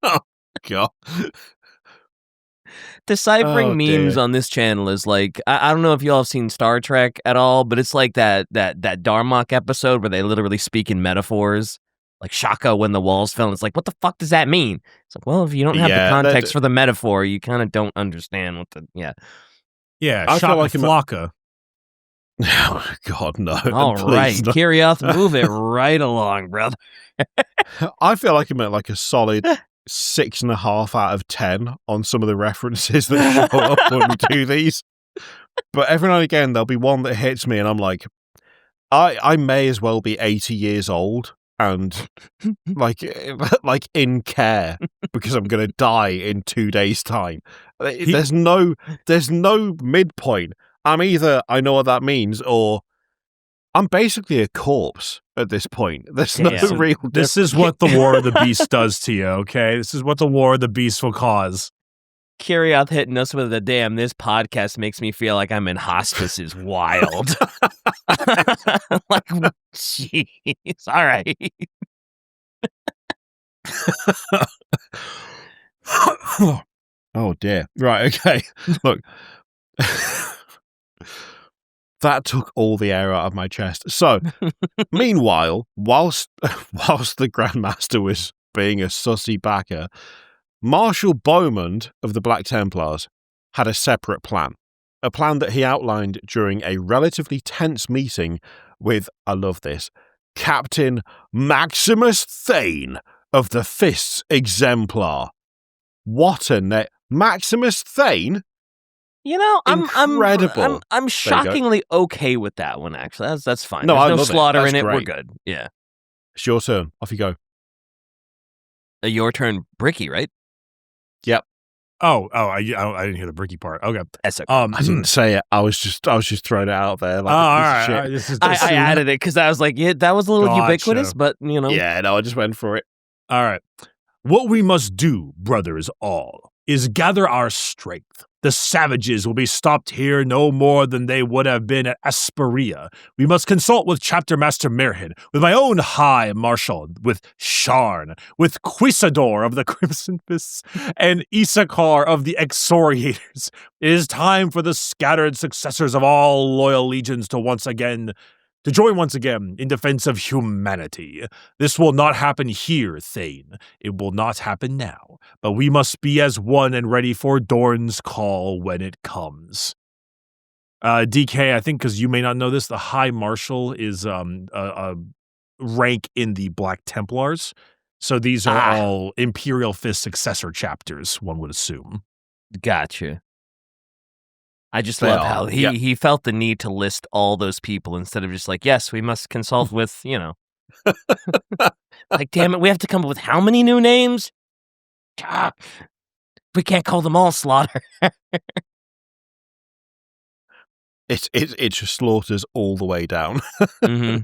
Oh, God. Deciphering memes on this channel is like, I don't know if y'all have seen Star Trek at all, but it's like that Darmok episode where they literally speak in metaphors. Like Shaka when the walls fell. And it's like, what the fuck does that mean? It's like, well, if you don't have the context for the metaphor, you kind of don't understand what the... Yeah, I Shaka like Flocka. Oh, God, no. All right, no. Kirioth, move it right along, brother. I feel like I'm at like a solid 6.5 out of 10 on some of the references that show up when we do these. But every now and again, there'll be one that hits me and I'm like, I may as well be 80 years old and like in care because I'm going to die in 2 days' time. There's no midpoint. I'm either I know what that means or I'm basically a corpse at this point. There's no real difference. This is what the War of the Beast does to you, okay? This is what the War of the Beast will cause. Kirioth hitting us with this podcast makes me feel like I'm in hospice is wild. Like, jeez. All right. Oh, dear. Right, okay. Look. That took all the air out of my chest. So, meanwhile, whilst the Grandmaster was being a sussy backer, Marshal Beaumont of the Black Templars had a separate plan. A plan that he outlined during a relatively tense meeting with, I love this, Captain Maximus Thane of the Fists Exemplar. What a name. Maximus Thane? You know, Incredible. I'm shockingly okay with that one, actually. That's fine. No, There's no slaughter That's in it. great. We're good. Yeah. It's your turn. Off you go. Your turn, Bricky, right? Yep. I didn't hear the Bricky part. Okay. That's okay. I didn't say it. I was just throwing it out there. Like, all right. I added it because I was like, yeah, that was a little ubiquitous, but you know. Yeah, no, I just went for it. All right. What we must do, brothers all, is gather our strength. The savages will be stopped here no more than they would have been at Asperia. We must consult with Chapter Master Merhin, with my own High Marshal, with Sharn, with Quisador of the Crimson Fists, and Issachar of the Exoriators. It is time for the scattered successors of all loyal legions to join once again in defense of humanity. This will not happen here, Thane. It will not happen now. But we must be as one and ready for Dorn's call when it comes. DK, I think, because you may not know this, the High Marshal is a rank in the Black Templars. So these are all Imperial Fists successor chapters, one would assume. Gotcha. I just love how he felt the need to list all those people instead of just like, yes, we must consult with, you know. Like, damn it, we have to come up with how many new names? We can't call them all Slaughter. It just slaughters all the way down. Mm-hmm.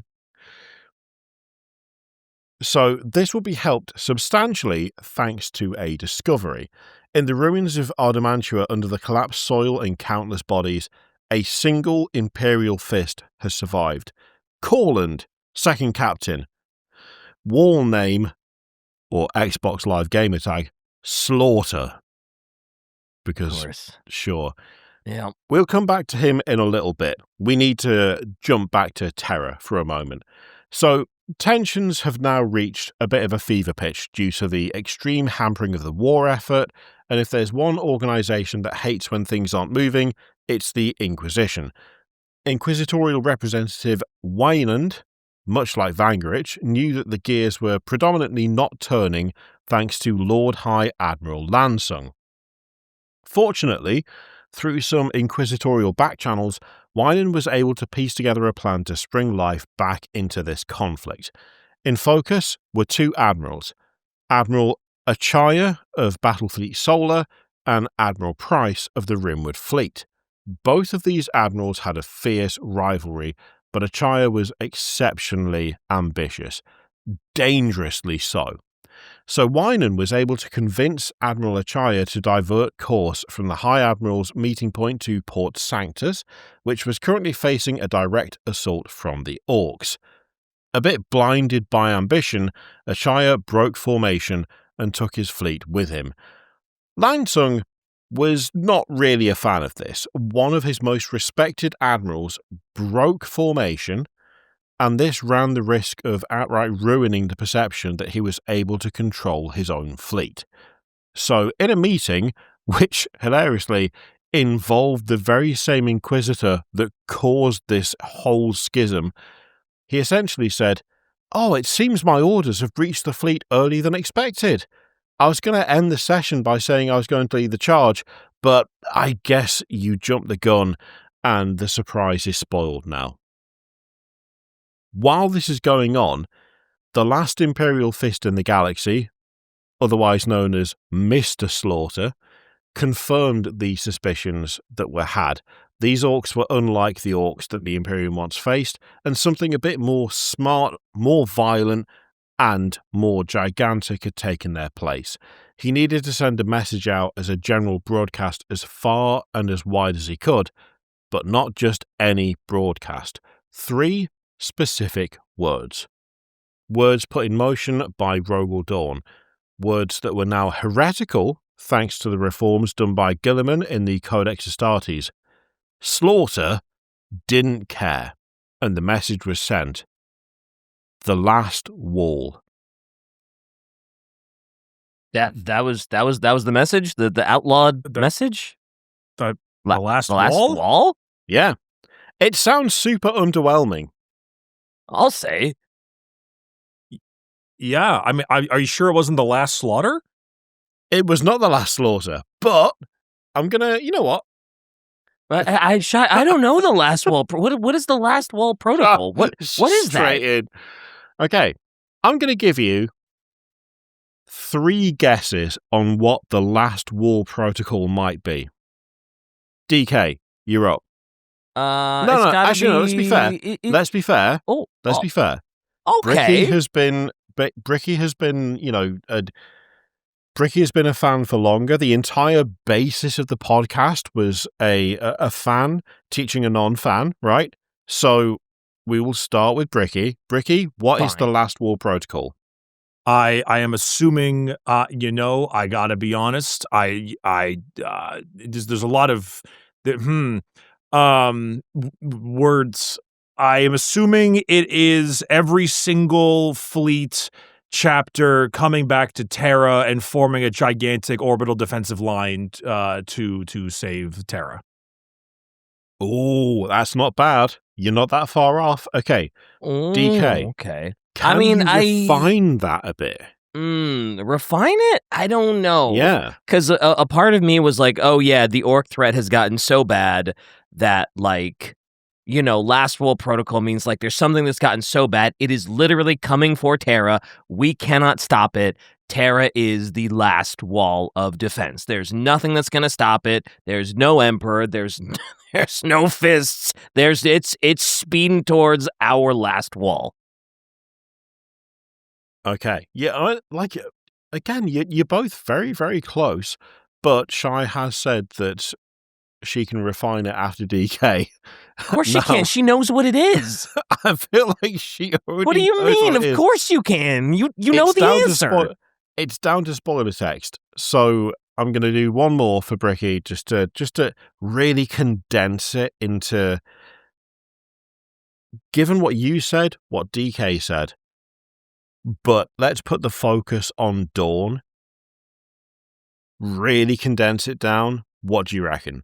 So this will be helped substantially thanks to a discovery. In the ruins of Ardamantua, under the collapsed soil and countless bodies, a single Imperial Fist has survived. Corland, second captain. Wall name, or Xbox Live gamer tag, Slaughter. Because, sure. Yeah. We'll come back to him in a little bit. We need to jump back to Terra for a moment. So, tensions have now reached a bit of a fever pitch due to the extreme hampering of the war effort, and if there's one organisation that hates when things aren't moving, it's the Inquisition. Inquisitorial representative Wynand, much like Vangerich, knew that the gears were predominantly not turning thanks to Lord High Admiral Lansung. Fortunately, through some inquisitorial backchannels, Winan was able to piece together a plan to spring life back into this conflict. In focus were two admirals, Admiral Achaya of Battlefleet Solar and Admiral Price of the Rimwood Fleet. Both of these admirals had a fierce rivalry, but Achaya was exceptionally ambitious, dangerously so. So Winan was able to convince Admiral Achaya to divert course from the High Admiral's meeting point to Port Sanctus, which was currently facing a direct assault from the Orks. A bit blinded by ambition, Achaya broke formation and took his fleet with him. Lansung was not really a fan of this. One of his most respected admirals broke formation, and this ran the risk of outright ruining the perception that he was able to control his own fleet. So, in a meeting, which, hilariously, involved the very same Inquisitor that caused this whole schism, he essentially said, "Oh, it seems my orders have reached the fleet earlier than expected. I was going to end the session by saying I was going to lead the charge, but I guess you jumped the gun, and the surprise is spoiled now." While this is going on, the last Imperial Fist in the galaxy, otherwise known as Mr. Slaughter, confirmed the suspicions that were had. These Orks were unlike the Orks that the Imperium once faced, and something a bit more smart, more violent, and more gigantic had taken their place. He needed to send a message out as a general broadcast as far and as wide as he could, but not just any broadcast. 3 specific words. Words put in motion by Rogel Dawn. Words that were now heretical thanks to the reforms done by Guilliman in the Codex Astartes. Slaughter didn't care, and the message was sent. The last wall. That was the message, the outlawed message. The last wall? wall? Yeah, it sounds super underwhelming. I'll say. Yeah, I mean, are you sure it wasn't the last slaughter? It was not the last slaughter, but I'm gonna. You know what? I don't know the last wall. What is the last wall protocol? What is that? Okay, I'm going to give you 3 guesses on what the last wall protocol might be. DK, you're up. No, actually, no. Let's be fair. Let's be fair. Let's be fair. Okay. Bricky has been, you know, Bricky has been a fan for longer. The entire basis of the podcast was a fan teaching a non-fan, right? So we will start with Bricky. Bricky, what is the last wall protocol? I am assuming, I gotta be honest. There's a lot of words. I am assuming it is every single fleet chapter coming back to Terra and forming a gigantic orbital defensive line to save Terra. Oh, that's not bad. You're not that far off. Okay, DK. Okay. Can you refine that a bit? Refine it? I don't know. Yeah. Because a part of me was like, oh yeah, the Ork threat has gotten so bad that, like, you know, last wall protocol means like there's something that's gotten so bad, it is literally coming for Terra. We cannot stop it. Terra is the last wall of defense. There's nothing that's going to stop it. There's no Emperor. There's no fists. It's speeding towards our last wall. Okay. Yeah, again, you're both very, very close, but Shai has said that she can refine it after DK. Of course she can. She knows what it is. I feel like she already What do you mean? Of course you can. You know the answer. It's down to spoiler text. So I'm going to do one more for Bricky just to really condense it into, given what you said, what DK said, but let's put the focus on Dawn. Really condense it down. What do you reckon?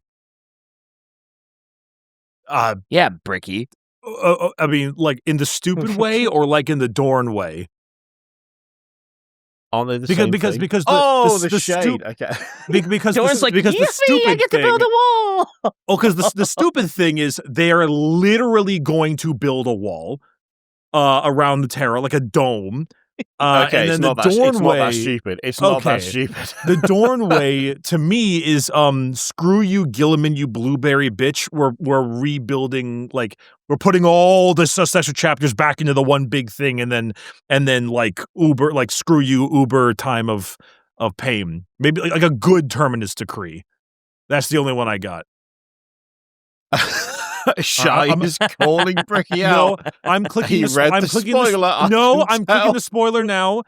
Yeah, Bricky. I mean, like in the stupid way or like in the Dorn way? Aren't they the Because same because thing? because the shade. Okay. because Dorn's like, because the yippee, I stupid get to thing. build a wall. Oh, because the stupid thing is they are literally going to build a wall around the Terra, like a dome. Okay, and it's then not the that. Dorn It's not that way. stupid. It's not that Okay. stupid. The Dorn way to me is screw you, Gilliman, you blueberry bitch. We're rebuilding, like we're putting all the successor chapters back into the one big thing, and then like Uber, like screw you, Uber time of pain. Maybe like a good Terminus decree. That's the only one I got. Shy is calling Bricky No, out. I'm clicking. He read the spoiler. I'm clicking the spoiler now.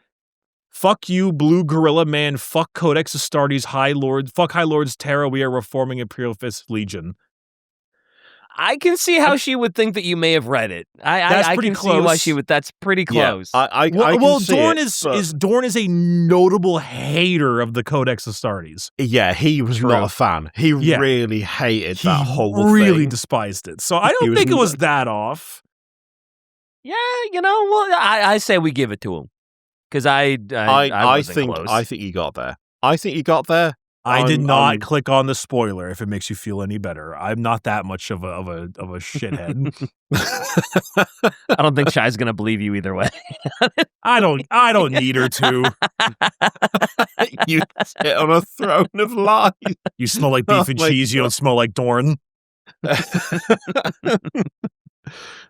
Fuck you, Blue Gorilla Man. Fuck Codex Astartes, High Lord. Fuck High Lords Terra. We are reforming Imperial Fists Legion. I can see how she would think that you may have read it. I pretty can see why close. she would. That's pretty close. Yeah, I Well, can see Dorn it, Dorn is a notable hater of the Codex Astartes. Yeah, he was True. not a fan. He really hated He that whole really thing. despised it. So I don't think it was that off. Yeah, well, I say we give it to him because I wasn't close. I think you got there. I think you got there. I did not click on the spoiler. If it makes you feel any better, I'm not that much of a shithead. I don't think Shy's gonna believe you either way. I don't need her to. You sit on a throne of lies. You smell like beef and cheese. You don't smell like Dorn.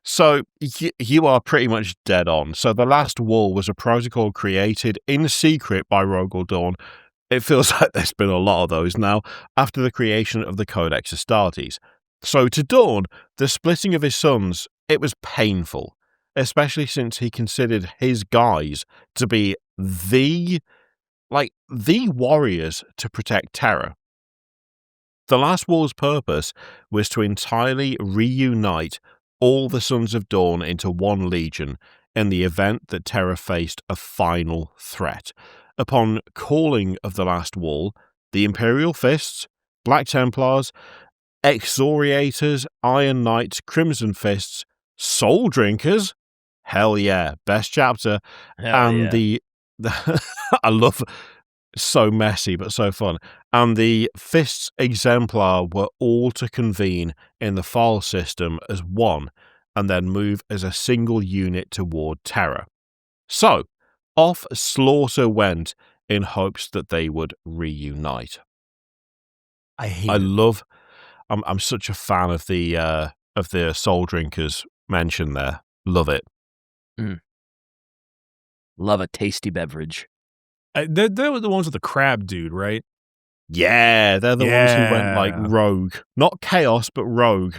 So you are pretty much dead on. So the last wall was a protocol created in secret by Rogel Dawn. It feels like there's been a lot of those now after the creation of the Codex Astartes. So to Dawn, the splitting of his sons, it was painful, especially since he considered his guys to be the warriors to protect Terra. The last wall's purpose was to entirely reunite all the Sons of Dawn into one legion in the event that Terra faced a final threat. Upon calling of the last wall, the Imperial Fists, Black Templars, Exoriators, Iron Knights, Crimson Fists, Soul Drinkers, hell yeah, best chapter, the I love so messy but so fun, and the Fists Exemplar were all to convene in the file system as one and then move as a single unit toward Terra. So, off Slaughter went in hopes that they would reunite. I'm such a fan of the Soul Drinkers mention there. Love it. Love a tasty beverage. They're the ones with the crab dude, right? Yeah, they're the ones who went like rogue. Not chaos, but rogue.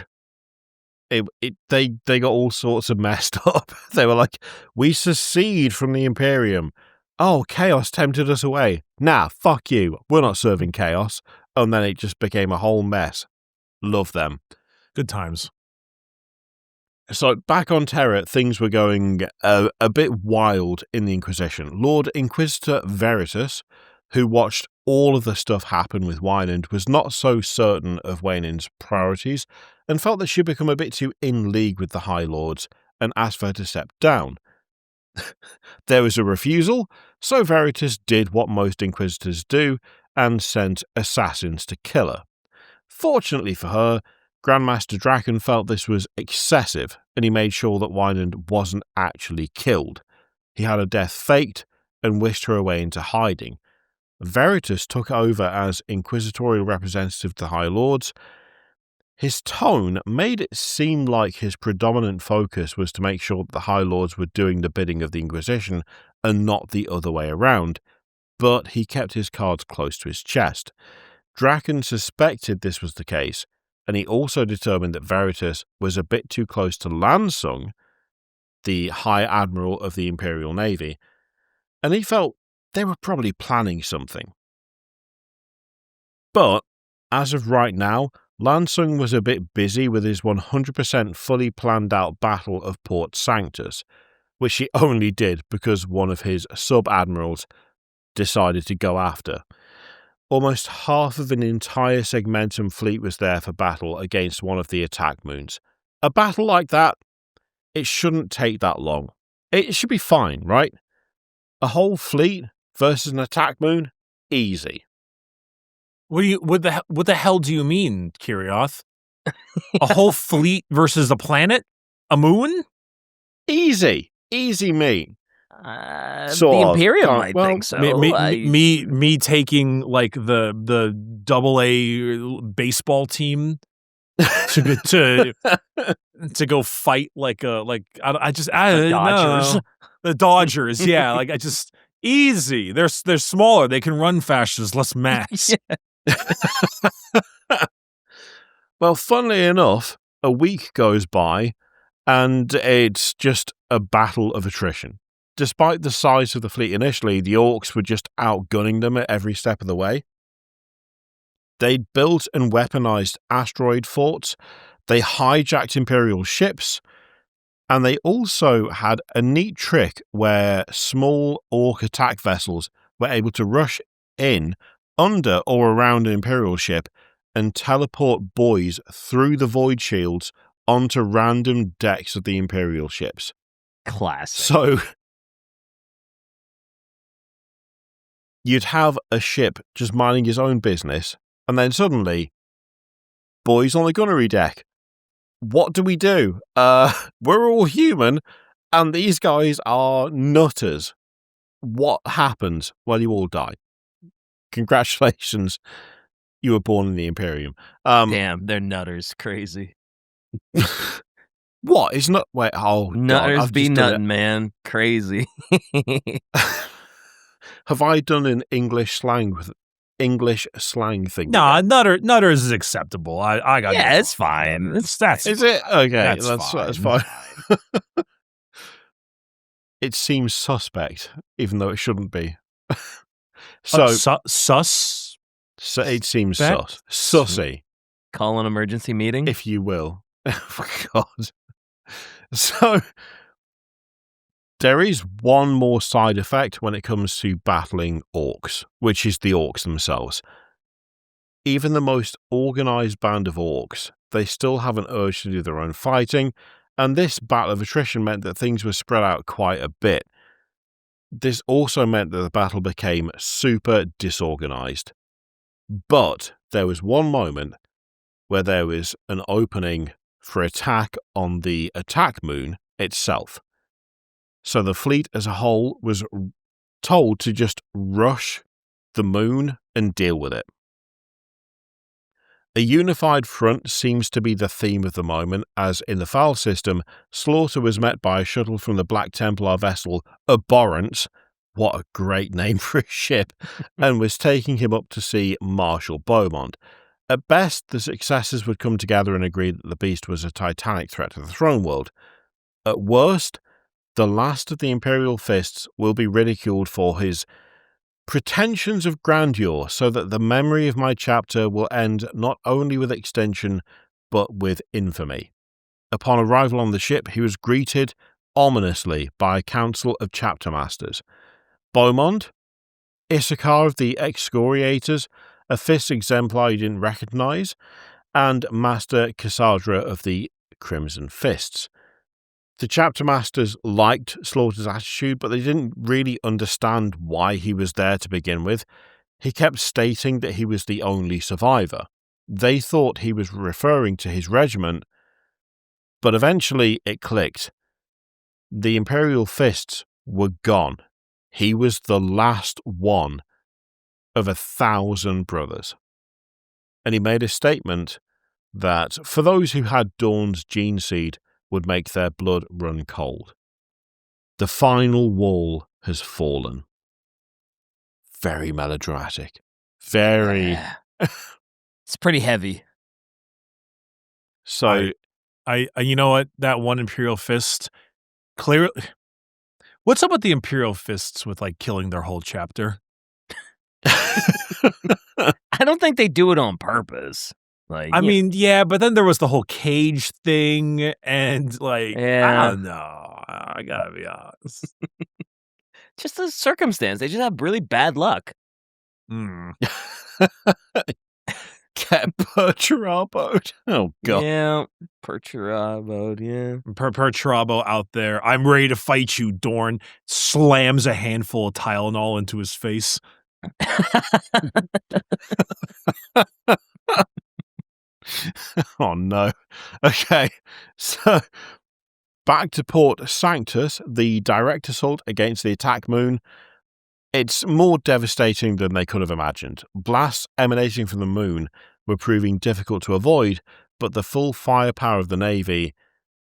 They got all sorts of messed up. They were like, we secede from the Imperium. Oh, chaos tempted us away. Nah, fuck you. We're not serving chaos. And then it just became a whole mess. Love them. Good times. So back on Terra, things were going a bit wild in the Inquisition. Lord Inquisitor Veritas, who watched all of the stuff happen with Wynand, was not so certain of Wynand's priorities and felt that she'd become a bit too in league with the High Lords and asked for her to step down. There was a refusal, so Veritas did what most Inquisitors do and sent assassins to kill her. Fortunately for her, Grandmaster Draken felt this was excessive, and he made sure that Wynand wasn't actually killed. He had her death faked and wished her away into hiding. Veritas took over as inquisitorial representative to the High Lords. His tone made it seem like his predominant focus was to make sure that the High Lords were doing the bidding of the Inquisition and not the other way around, but he kept his cards close to his chest. Draken suspected this was the case, and he also determined that Veritas was a bit too close to Lansung, the High Admiral of the Imperial Navy, and he felt they were probably planning something. But, as of right now, Lansung was a bit busy with his 100% fully planned out battle of Port Sanctus, which he only did because one of his sub-admirals decided to go after. Almost half of an entire Segmentum fleet was there for battle against one of the attack moons. A battle like that it shouldn't take that long. It should be fine, right? A whole fleet versus an attack moon? Easy. What the hell do you mean, Kirioth? A whole fleet versus a planet? A moon? Easy. Easy me. The Imperium might think so. Me taking like the AA baseball team to go fight the Dodgers. The Dodgers, yeah. Like easy. They're smaller. They can run faster. There's less mass. Well, funnily enough, a week goes by, and it's just a battle of attrition. Despite the size of the fleet initially, the Orks were just outgunning them at every step of the way. They'd built and weaponized asteroid forts, they hijacked Imperial ships, and they also had a neat trick where small Ork attack vessels were able to rush in under or around an Imperial ship and teleport boys through the void shields onto random decks of the Imperial ships. Classic. So you'd have a ship just minding his own business, and then suddenly, boys on the gunnery deck. What do we do? We're all human, and these guys are nutters. What happens? Well, you all die. Congratulations. You were born in the Imperium. Damn, they're nutters. Crazy. What? It's not... Wait, oh, nutters God, be nuttin', man. Crazy. Have I done an English slang thing? Nah, nutters is acceptable. I got yeah, it's fine. That's is it? Okay, that's fine. It seems suspect, even though it shouldn't be. So sus. So it seems sussy. Call an emergency meeting, if you will. Oh, God. So there is one more side effect when it comes to battling Orks, which is the Orks themselves. Even the most organized band of Orks, they still have an urge to do their own fighting, and this battle of attrition meant that things were spread out quite a bit. This also meant that the battle became super disorganized. But there was one moment where there was an opening for attack on the attack moon itself. So the fleet as a whole was told to just rush the moon and deal with it. A unified front seems to be the theme of the moment, as in the FAL system, Slaughter was met by a shuttle from the Black Templar vessel Abhorrence, what a great name for a ship, and was taking him up to see Marshal Beaumont. At best, the successors would come together and agree that the beast was a titanic threat to the throne world. At worst, the last of the Imperial Fists will be ridiculed for his pretensions of grandeur, so that the memory of my chapter will end not only with extinction, but with infamy. Upon arrival on the ship, he was greeted ominously by a council of chapter masters. Beaumont, Issachar of the Excoriators, a Fist exemplar you didn't recognize, and Master Cassandra of the Crimson Fists. The chapter masters liked Slaughter's attitude, but they didn't really understand why he was there to begin with. He kept stating that he was the only survivor. They thought he was referring to his regiment, but eventually it clicked. The Imperial Fists were gone. He was the last one of 1,000 brothers. And he made a statement that for those who had Dawn's gene seed would make their blood run cold. The final wall has fallen. Very melodramatic. Very... It's pretty heavy. So, I you know what? That one Imperial Fist, clearly... What's up with the Imperial Fists with, like, killing their whole chapter? I don't think they do it on purpose. Like, I mean, yeah, but then there was the whole cage thing, and, like, yeah. I don't know. I gotta be honest. Just a circumstance. They just have really bad luck. Get perturboed. Oh, God. Yeah, perturboed, yeah. Perturbo out there. I'm ready to fight you, Dorn. Slams a handful of Tylenol into his face. Oh, no. Okay, so back to Port Sanctus, the direct assault against the attack moon. It's more devastating than they could have imagined. Blasts emanating from the moon were proving difficult to avoid, but the full firepower of the Navy,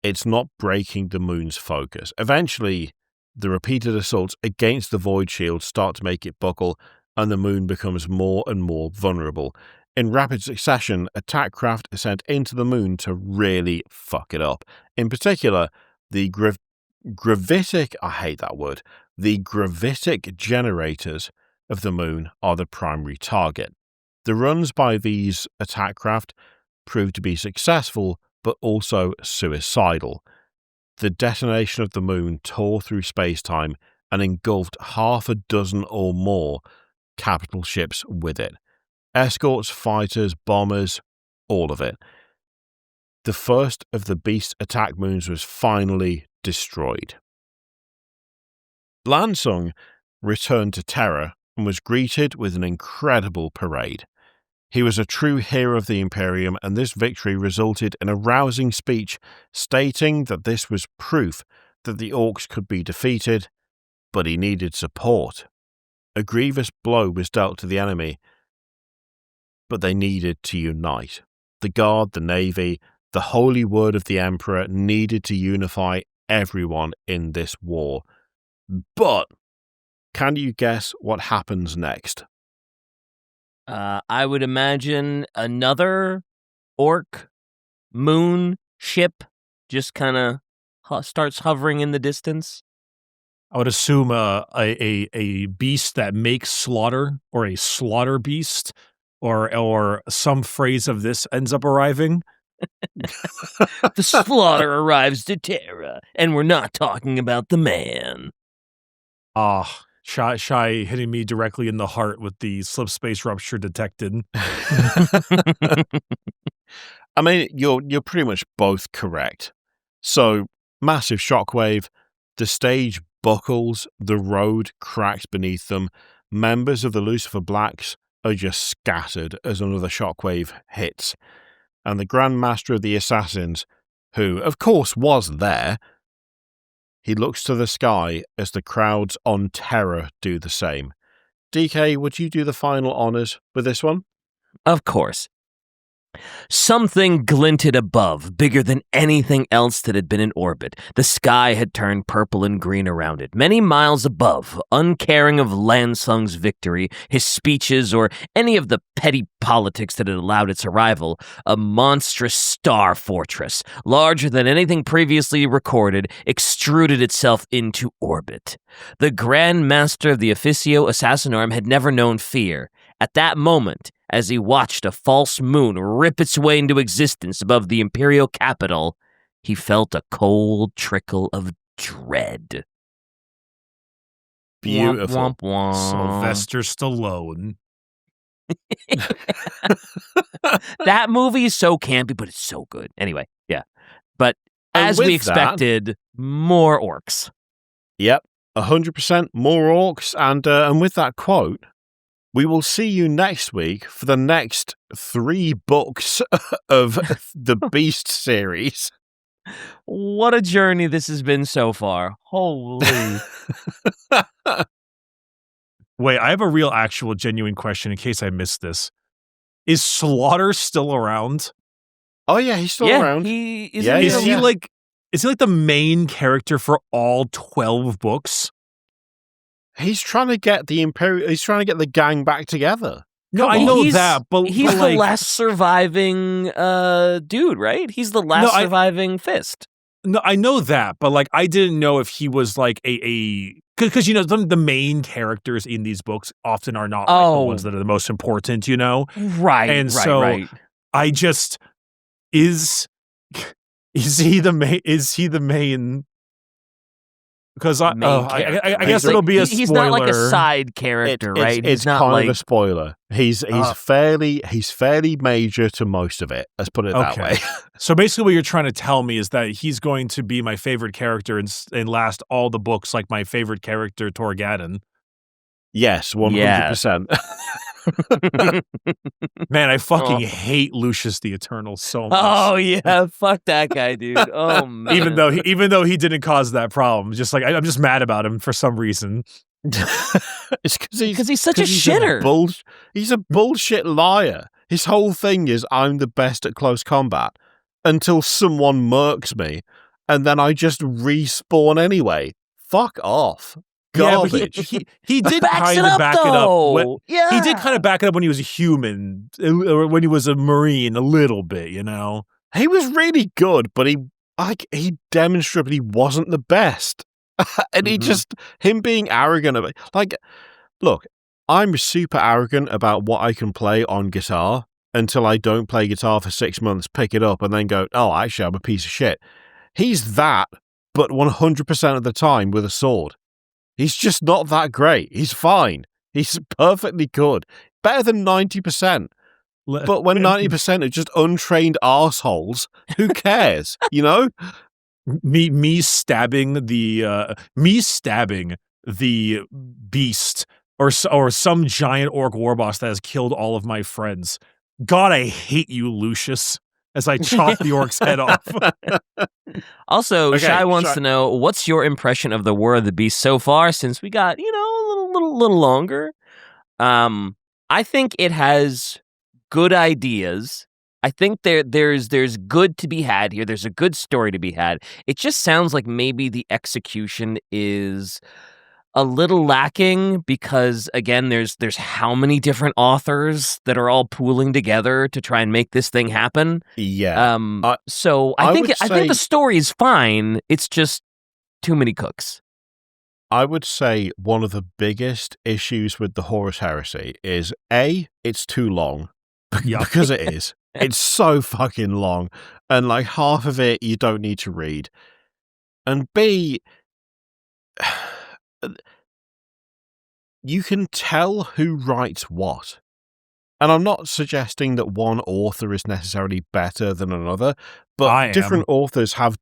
it's not breaking the moon's focus. Eventually, the repeated assaults against the void shield start to make it buckle, and the moon becomes more and more vulnerable. In rapid succession, attack craft are sent into the moon to really fuck it up. In particular, the gravitic, I hate that word, the gravitic generators of the moon are the primary target. The runs by these attack craft proved to be successful, but also suicidal. The detonation of the moon tore through space-time and engulfed half a dozen or more capital ships with it. Escorts, fighters, bombers, all of it. The first of the beast attack moons was finally destroyed. Lansung returned to Terra and was greeted with an incredible parade. He was a true hero of the Imperium, and this victory resulted in a rousing speech stating that this was proof that the Orks could be defeated, but he needed support. A grievous blow was dealt to the enemy, but they needed to unite. The Guard, the Navy, the holy word of the Emperor needed to unify everyone in this war. But can you guess what happens next? I would imagine another orc moon ship just kind of starts hovering in the distance. I would assume a beast that makes slaughter, or a slaughter beast, or some phrase of this ends up arriving. The slaughter arrives to Terra, and we're not talking about the man. Shy hitting me directly in the heart with the slip space rupture detected. I mean, you're pretty much both correct. So, massive shockwave, the stage buckles, the road cracks beneath them, members of the Lucifer Blacks are just scattered as another shockwave hits. And the Grand Master of the Assassins, who, of course, was there, he looks to the sky as the crowds on Terra do the same. DK, would you do the final honours with this one? Of course. Something glinted above, bigger than anything else that had been in orbit. The sky had turned purple and green around it. Many miles above, uncaring of Lansung's victory, his speeches, or any of the petty politics that had allowed its arrival, a monstrous star fortress, larger than anything previously recorded, extruded itself into orbit. The Grand Master of the Officio Assassinorum had never known fear. At that moment, as he watched a false moon rip its way into existence above the imperial capital, he felt a cold trickle of dread. Beautiful. Womp, womp, womp. Sylvester Stallone. That movie is so campy, but it's so good. Anyway, yeah. But as we expected, more orcs. Yep, 100% more orcs. And with that quote, we will see you next week for the next 3 books of the Beast series. What a journey this has been so far. Holy. Wait, I have a real, actual, genuine question in case I missed this. Is Slaughter still around? Oh yeah, he's still around. Is he like the main character for all 12 books? He's trying to get the Imperial. He's trying to get the gang back together. No, I know that, but he's the last surviving dude, right? He's the last surviving Fist. No, I know that, but like I didn't know if he was like because you know the main characters in these books often are not like the ones that are the most important, you know? Right. And right, so right. I just is he the main Because I guess Like, it'll be a spoiler. He's not like a side character, right? It's not kind like of a spoiler. He's fairly major to most of it. Let's put it that way. So basically, what you're trying to tell me is that he's going to be my favorite character and last all the books, like my favorite character, Torgadon. Yes, 100%. Man, I fucking hate Lucius the Eternal so much. Oh yeah, fuck that guy, dude. Oh man. Even though he didn't cause that problem, just like I'm just mad about him for some reason. It's because he's such a shitter. He's a bullshit liar. His whole thing is I'm the best at close combat until someone murks me, and then I just respawn anyway. Fuck off. Garbage. Yeah, but he did kind of back it up. He did kind of back it up when he was a human, or when he was a Marine, a little bit, you know. He was really good, but he demonstrably wasn't the best. And him being arrogant about, like, look, I'm super arrogant about what I can play on guitar until I don't play guitar for 6 months, pick it up, and then go, oh, actually, I'm a piece of shit. He's that, but 100% of the time with a sword. He's just not that great. He's fine. He's perfectly good. Better than 90%. But when 90% are just untrained arseholes, who cares? You know? Me stabbing the beast or some giant orc warboss that has killed all of my friends. God, I hate you, Lucius. As I chop the orc's head off. Also, Shai wants to know, what's your impression of the War of the Beast so far? Since we got, a little longer. I think it has good ideas. I think there's good to be had here. There's a good story to be had. It just sounds like maybe the execution is a little lacking because, again, there's how many different authors that are all pooling together to try and make this thing happen. Yeah. So I think the story is fine. It's just too many cooks. I would say one of the biggest issues with the Horus Heresy is A, it's too long. Because it is. It's so fucking long. And like half of it you don't need to read. And B, you can tell who writes what. And I'm not suggesting that one author is necessarily better than another, but different authors have...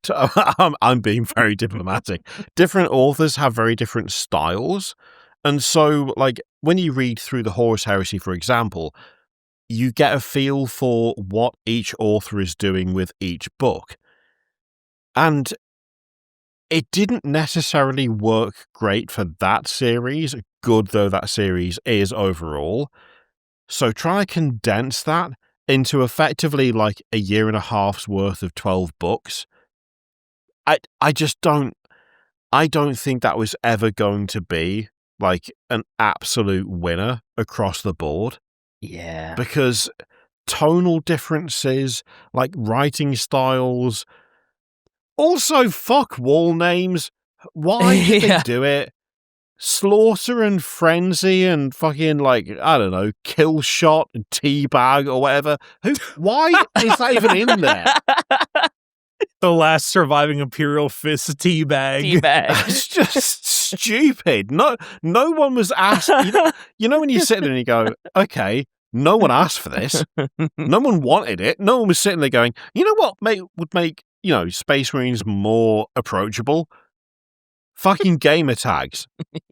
I'm being very diplomatic. Different authors have very different styles. And so, like, when you read through the Horus Heresy, for example, you get a feel for what each author is doing with each book. And it didn't necessarily work great for that series, good though that series is overall. So try to condense that into effectively like a year and a half's worth of 12 books. I just don't think that was ever going to be like an absolute winner across the board. Yeah. Because tonal differences, like writing styles, also fuck wall names. Why did they do it? Slaughter and Frenzy and fucking, like, I don't know, Kill Shot and Teabag or whatever. Why is that even in there? The last surviving Imperial Fists Teabag. It's just stupid. No one was asked. You know when you sit there and you go, okay, no one asked for this. No one wanted it. No one was sitting there going, you know what would make, Space Marines more approachable? Fucking gamer tags.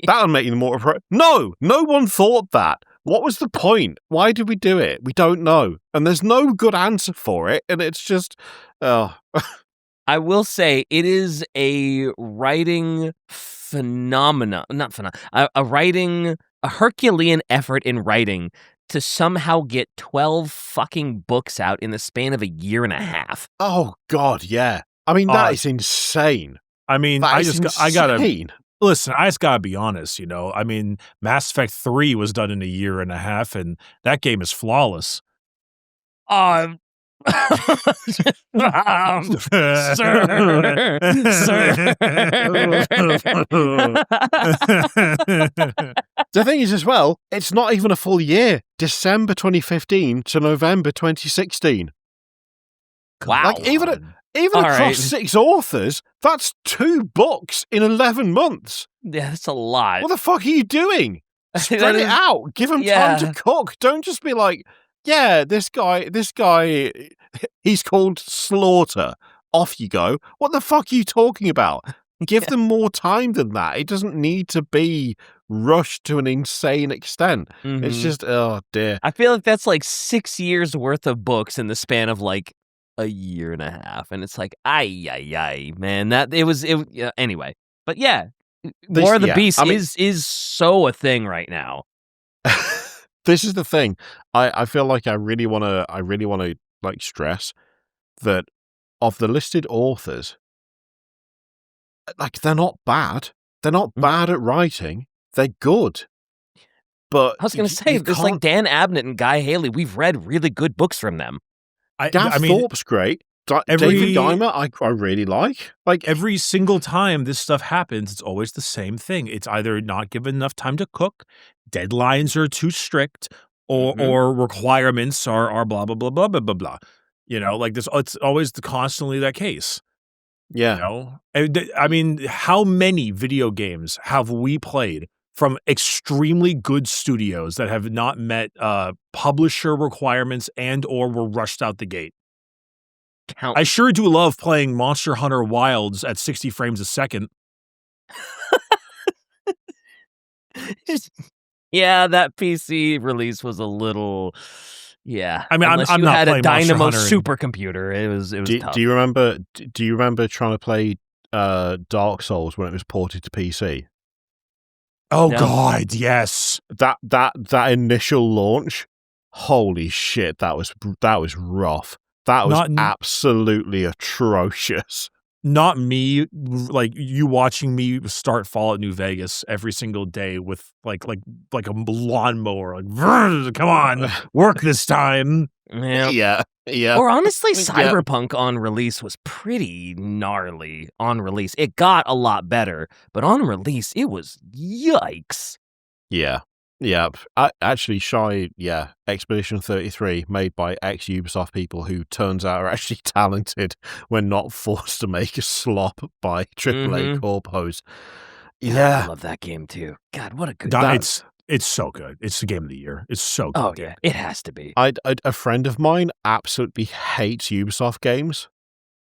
That'll make them more approachable. No one thought that. What was the point? Why did we do it? We don't know. And there's no good answer for it. And it's just, I will say it is a writing phenomenon, a Herculean effort in writing to somehow get 12 fucking books out in the span of a year and a half. Oh, God, yeah. I mean, that is insane. I mean, I just gotta be honest, I mean, Mass Effect 3 was done in a year and a half, and that game is flawless. Sir. The thing is, as well, it's not even a full year. December 2015 to November 2016. Wow. Like, Even All across right. 6 authors, that's 2 books in 11 months. Yeah, that's a lot. What the fuck are you doing? Spread That it is- out. Give him time to cook. Don't just be like, yeah, this guy, he's called Slaughter. Off you go. What the fuck are you talking about? Give them more time than that. It doesn't need to be rushed to an insane extent. It's just, oh dear. I feel like that's like 6 years worth of books in the span of like a year and a half, and it's like, ay, man. Yeah, anyway. But yeah, War of the Beast is so a thing right now. This is the thing. I feel like I really want to like stress that of the listed authors, like they're not bad. They're not bad at writing. They're good. But I was going to say, there's like Dan Abnett and Guy Haley. We've read really good books from them. Gav Thorpe's great. David Geimer, I really like. Like every single time this stuff happens, it's always the same thing. It's either not given enough time to cook, deadlines are too strict, or requirements are blah blah blah blah blah blah blah. You know, like this. It's always constantly that case. Yeah. You know, I mean, how many video games have we played from extremely good studios that have not met publisher requirements and or were rushed out the gate? Count. I sure do love playing Monster Hunter Wilds at 60 frames a second. Yeah, that PC release was a little. Yeah, I mean, unless I'm you not had a playing Dynamo Monster Hunter supercomputer. It was tough. Do you remember trying to play Dark Souls when it was ported to PC? Oh No. God, yes. That initial launch, holy shit, that was rough. That was absolutely atrocious. Not me, like you watching me start Fallout New Vegas every single day with like a lawnmower, like, come on, work this time. Yeah. Or honestly, Cyberpunk on release was pretty gnarly on release. It got a lot better, but on release, it was yikes. Yeah. Actually, Expedition 33, made by ex-Ubisoft people who turns out are actually talented when not forced to make a slop by AAA corpos. Yeah. I love that game too. God, what a good game. It's so good. It's the game of the year. It's so good. Oh, yeah. It has to be. A friend of mine absolutely hates Ubisoft games.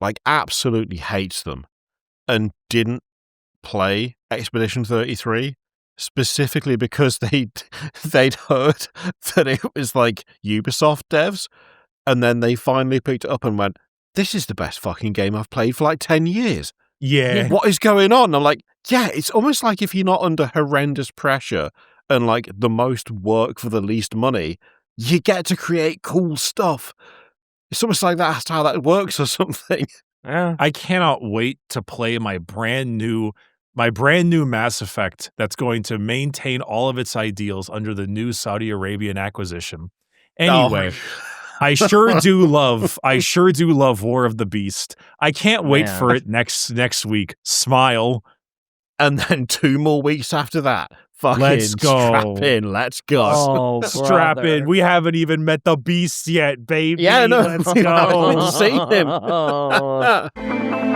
Like, absolutely hates them. And didn't play Expedition 33. Specifically because they'd heard that it was like Ubisoft devs, and then they finally picked it up and went, this is the best fucking game I've played for like 10 years. Yeah. What is going on? I'm like, yeah, it's almost like if you're not under horrendous pressure and like the most work for the least money, you get to create cool stuff. It's almost like that's how that works or something. Yeah. I cannot wait to play my brand new Mass Effect that's going to maintain all of its ideals under the new Saudi Arabian acquisition. Anyway, I sure do love War of the Beast. I can't wait for it next week. Smile. And then 2 more weeks after that. Fucking let's go. Strap in. Let's go. Oh, strap in. We haven't even met the beast yet, baby. Yeah, no. Let's go. I haven't seen him.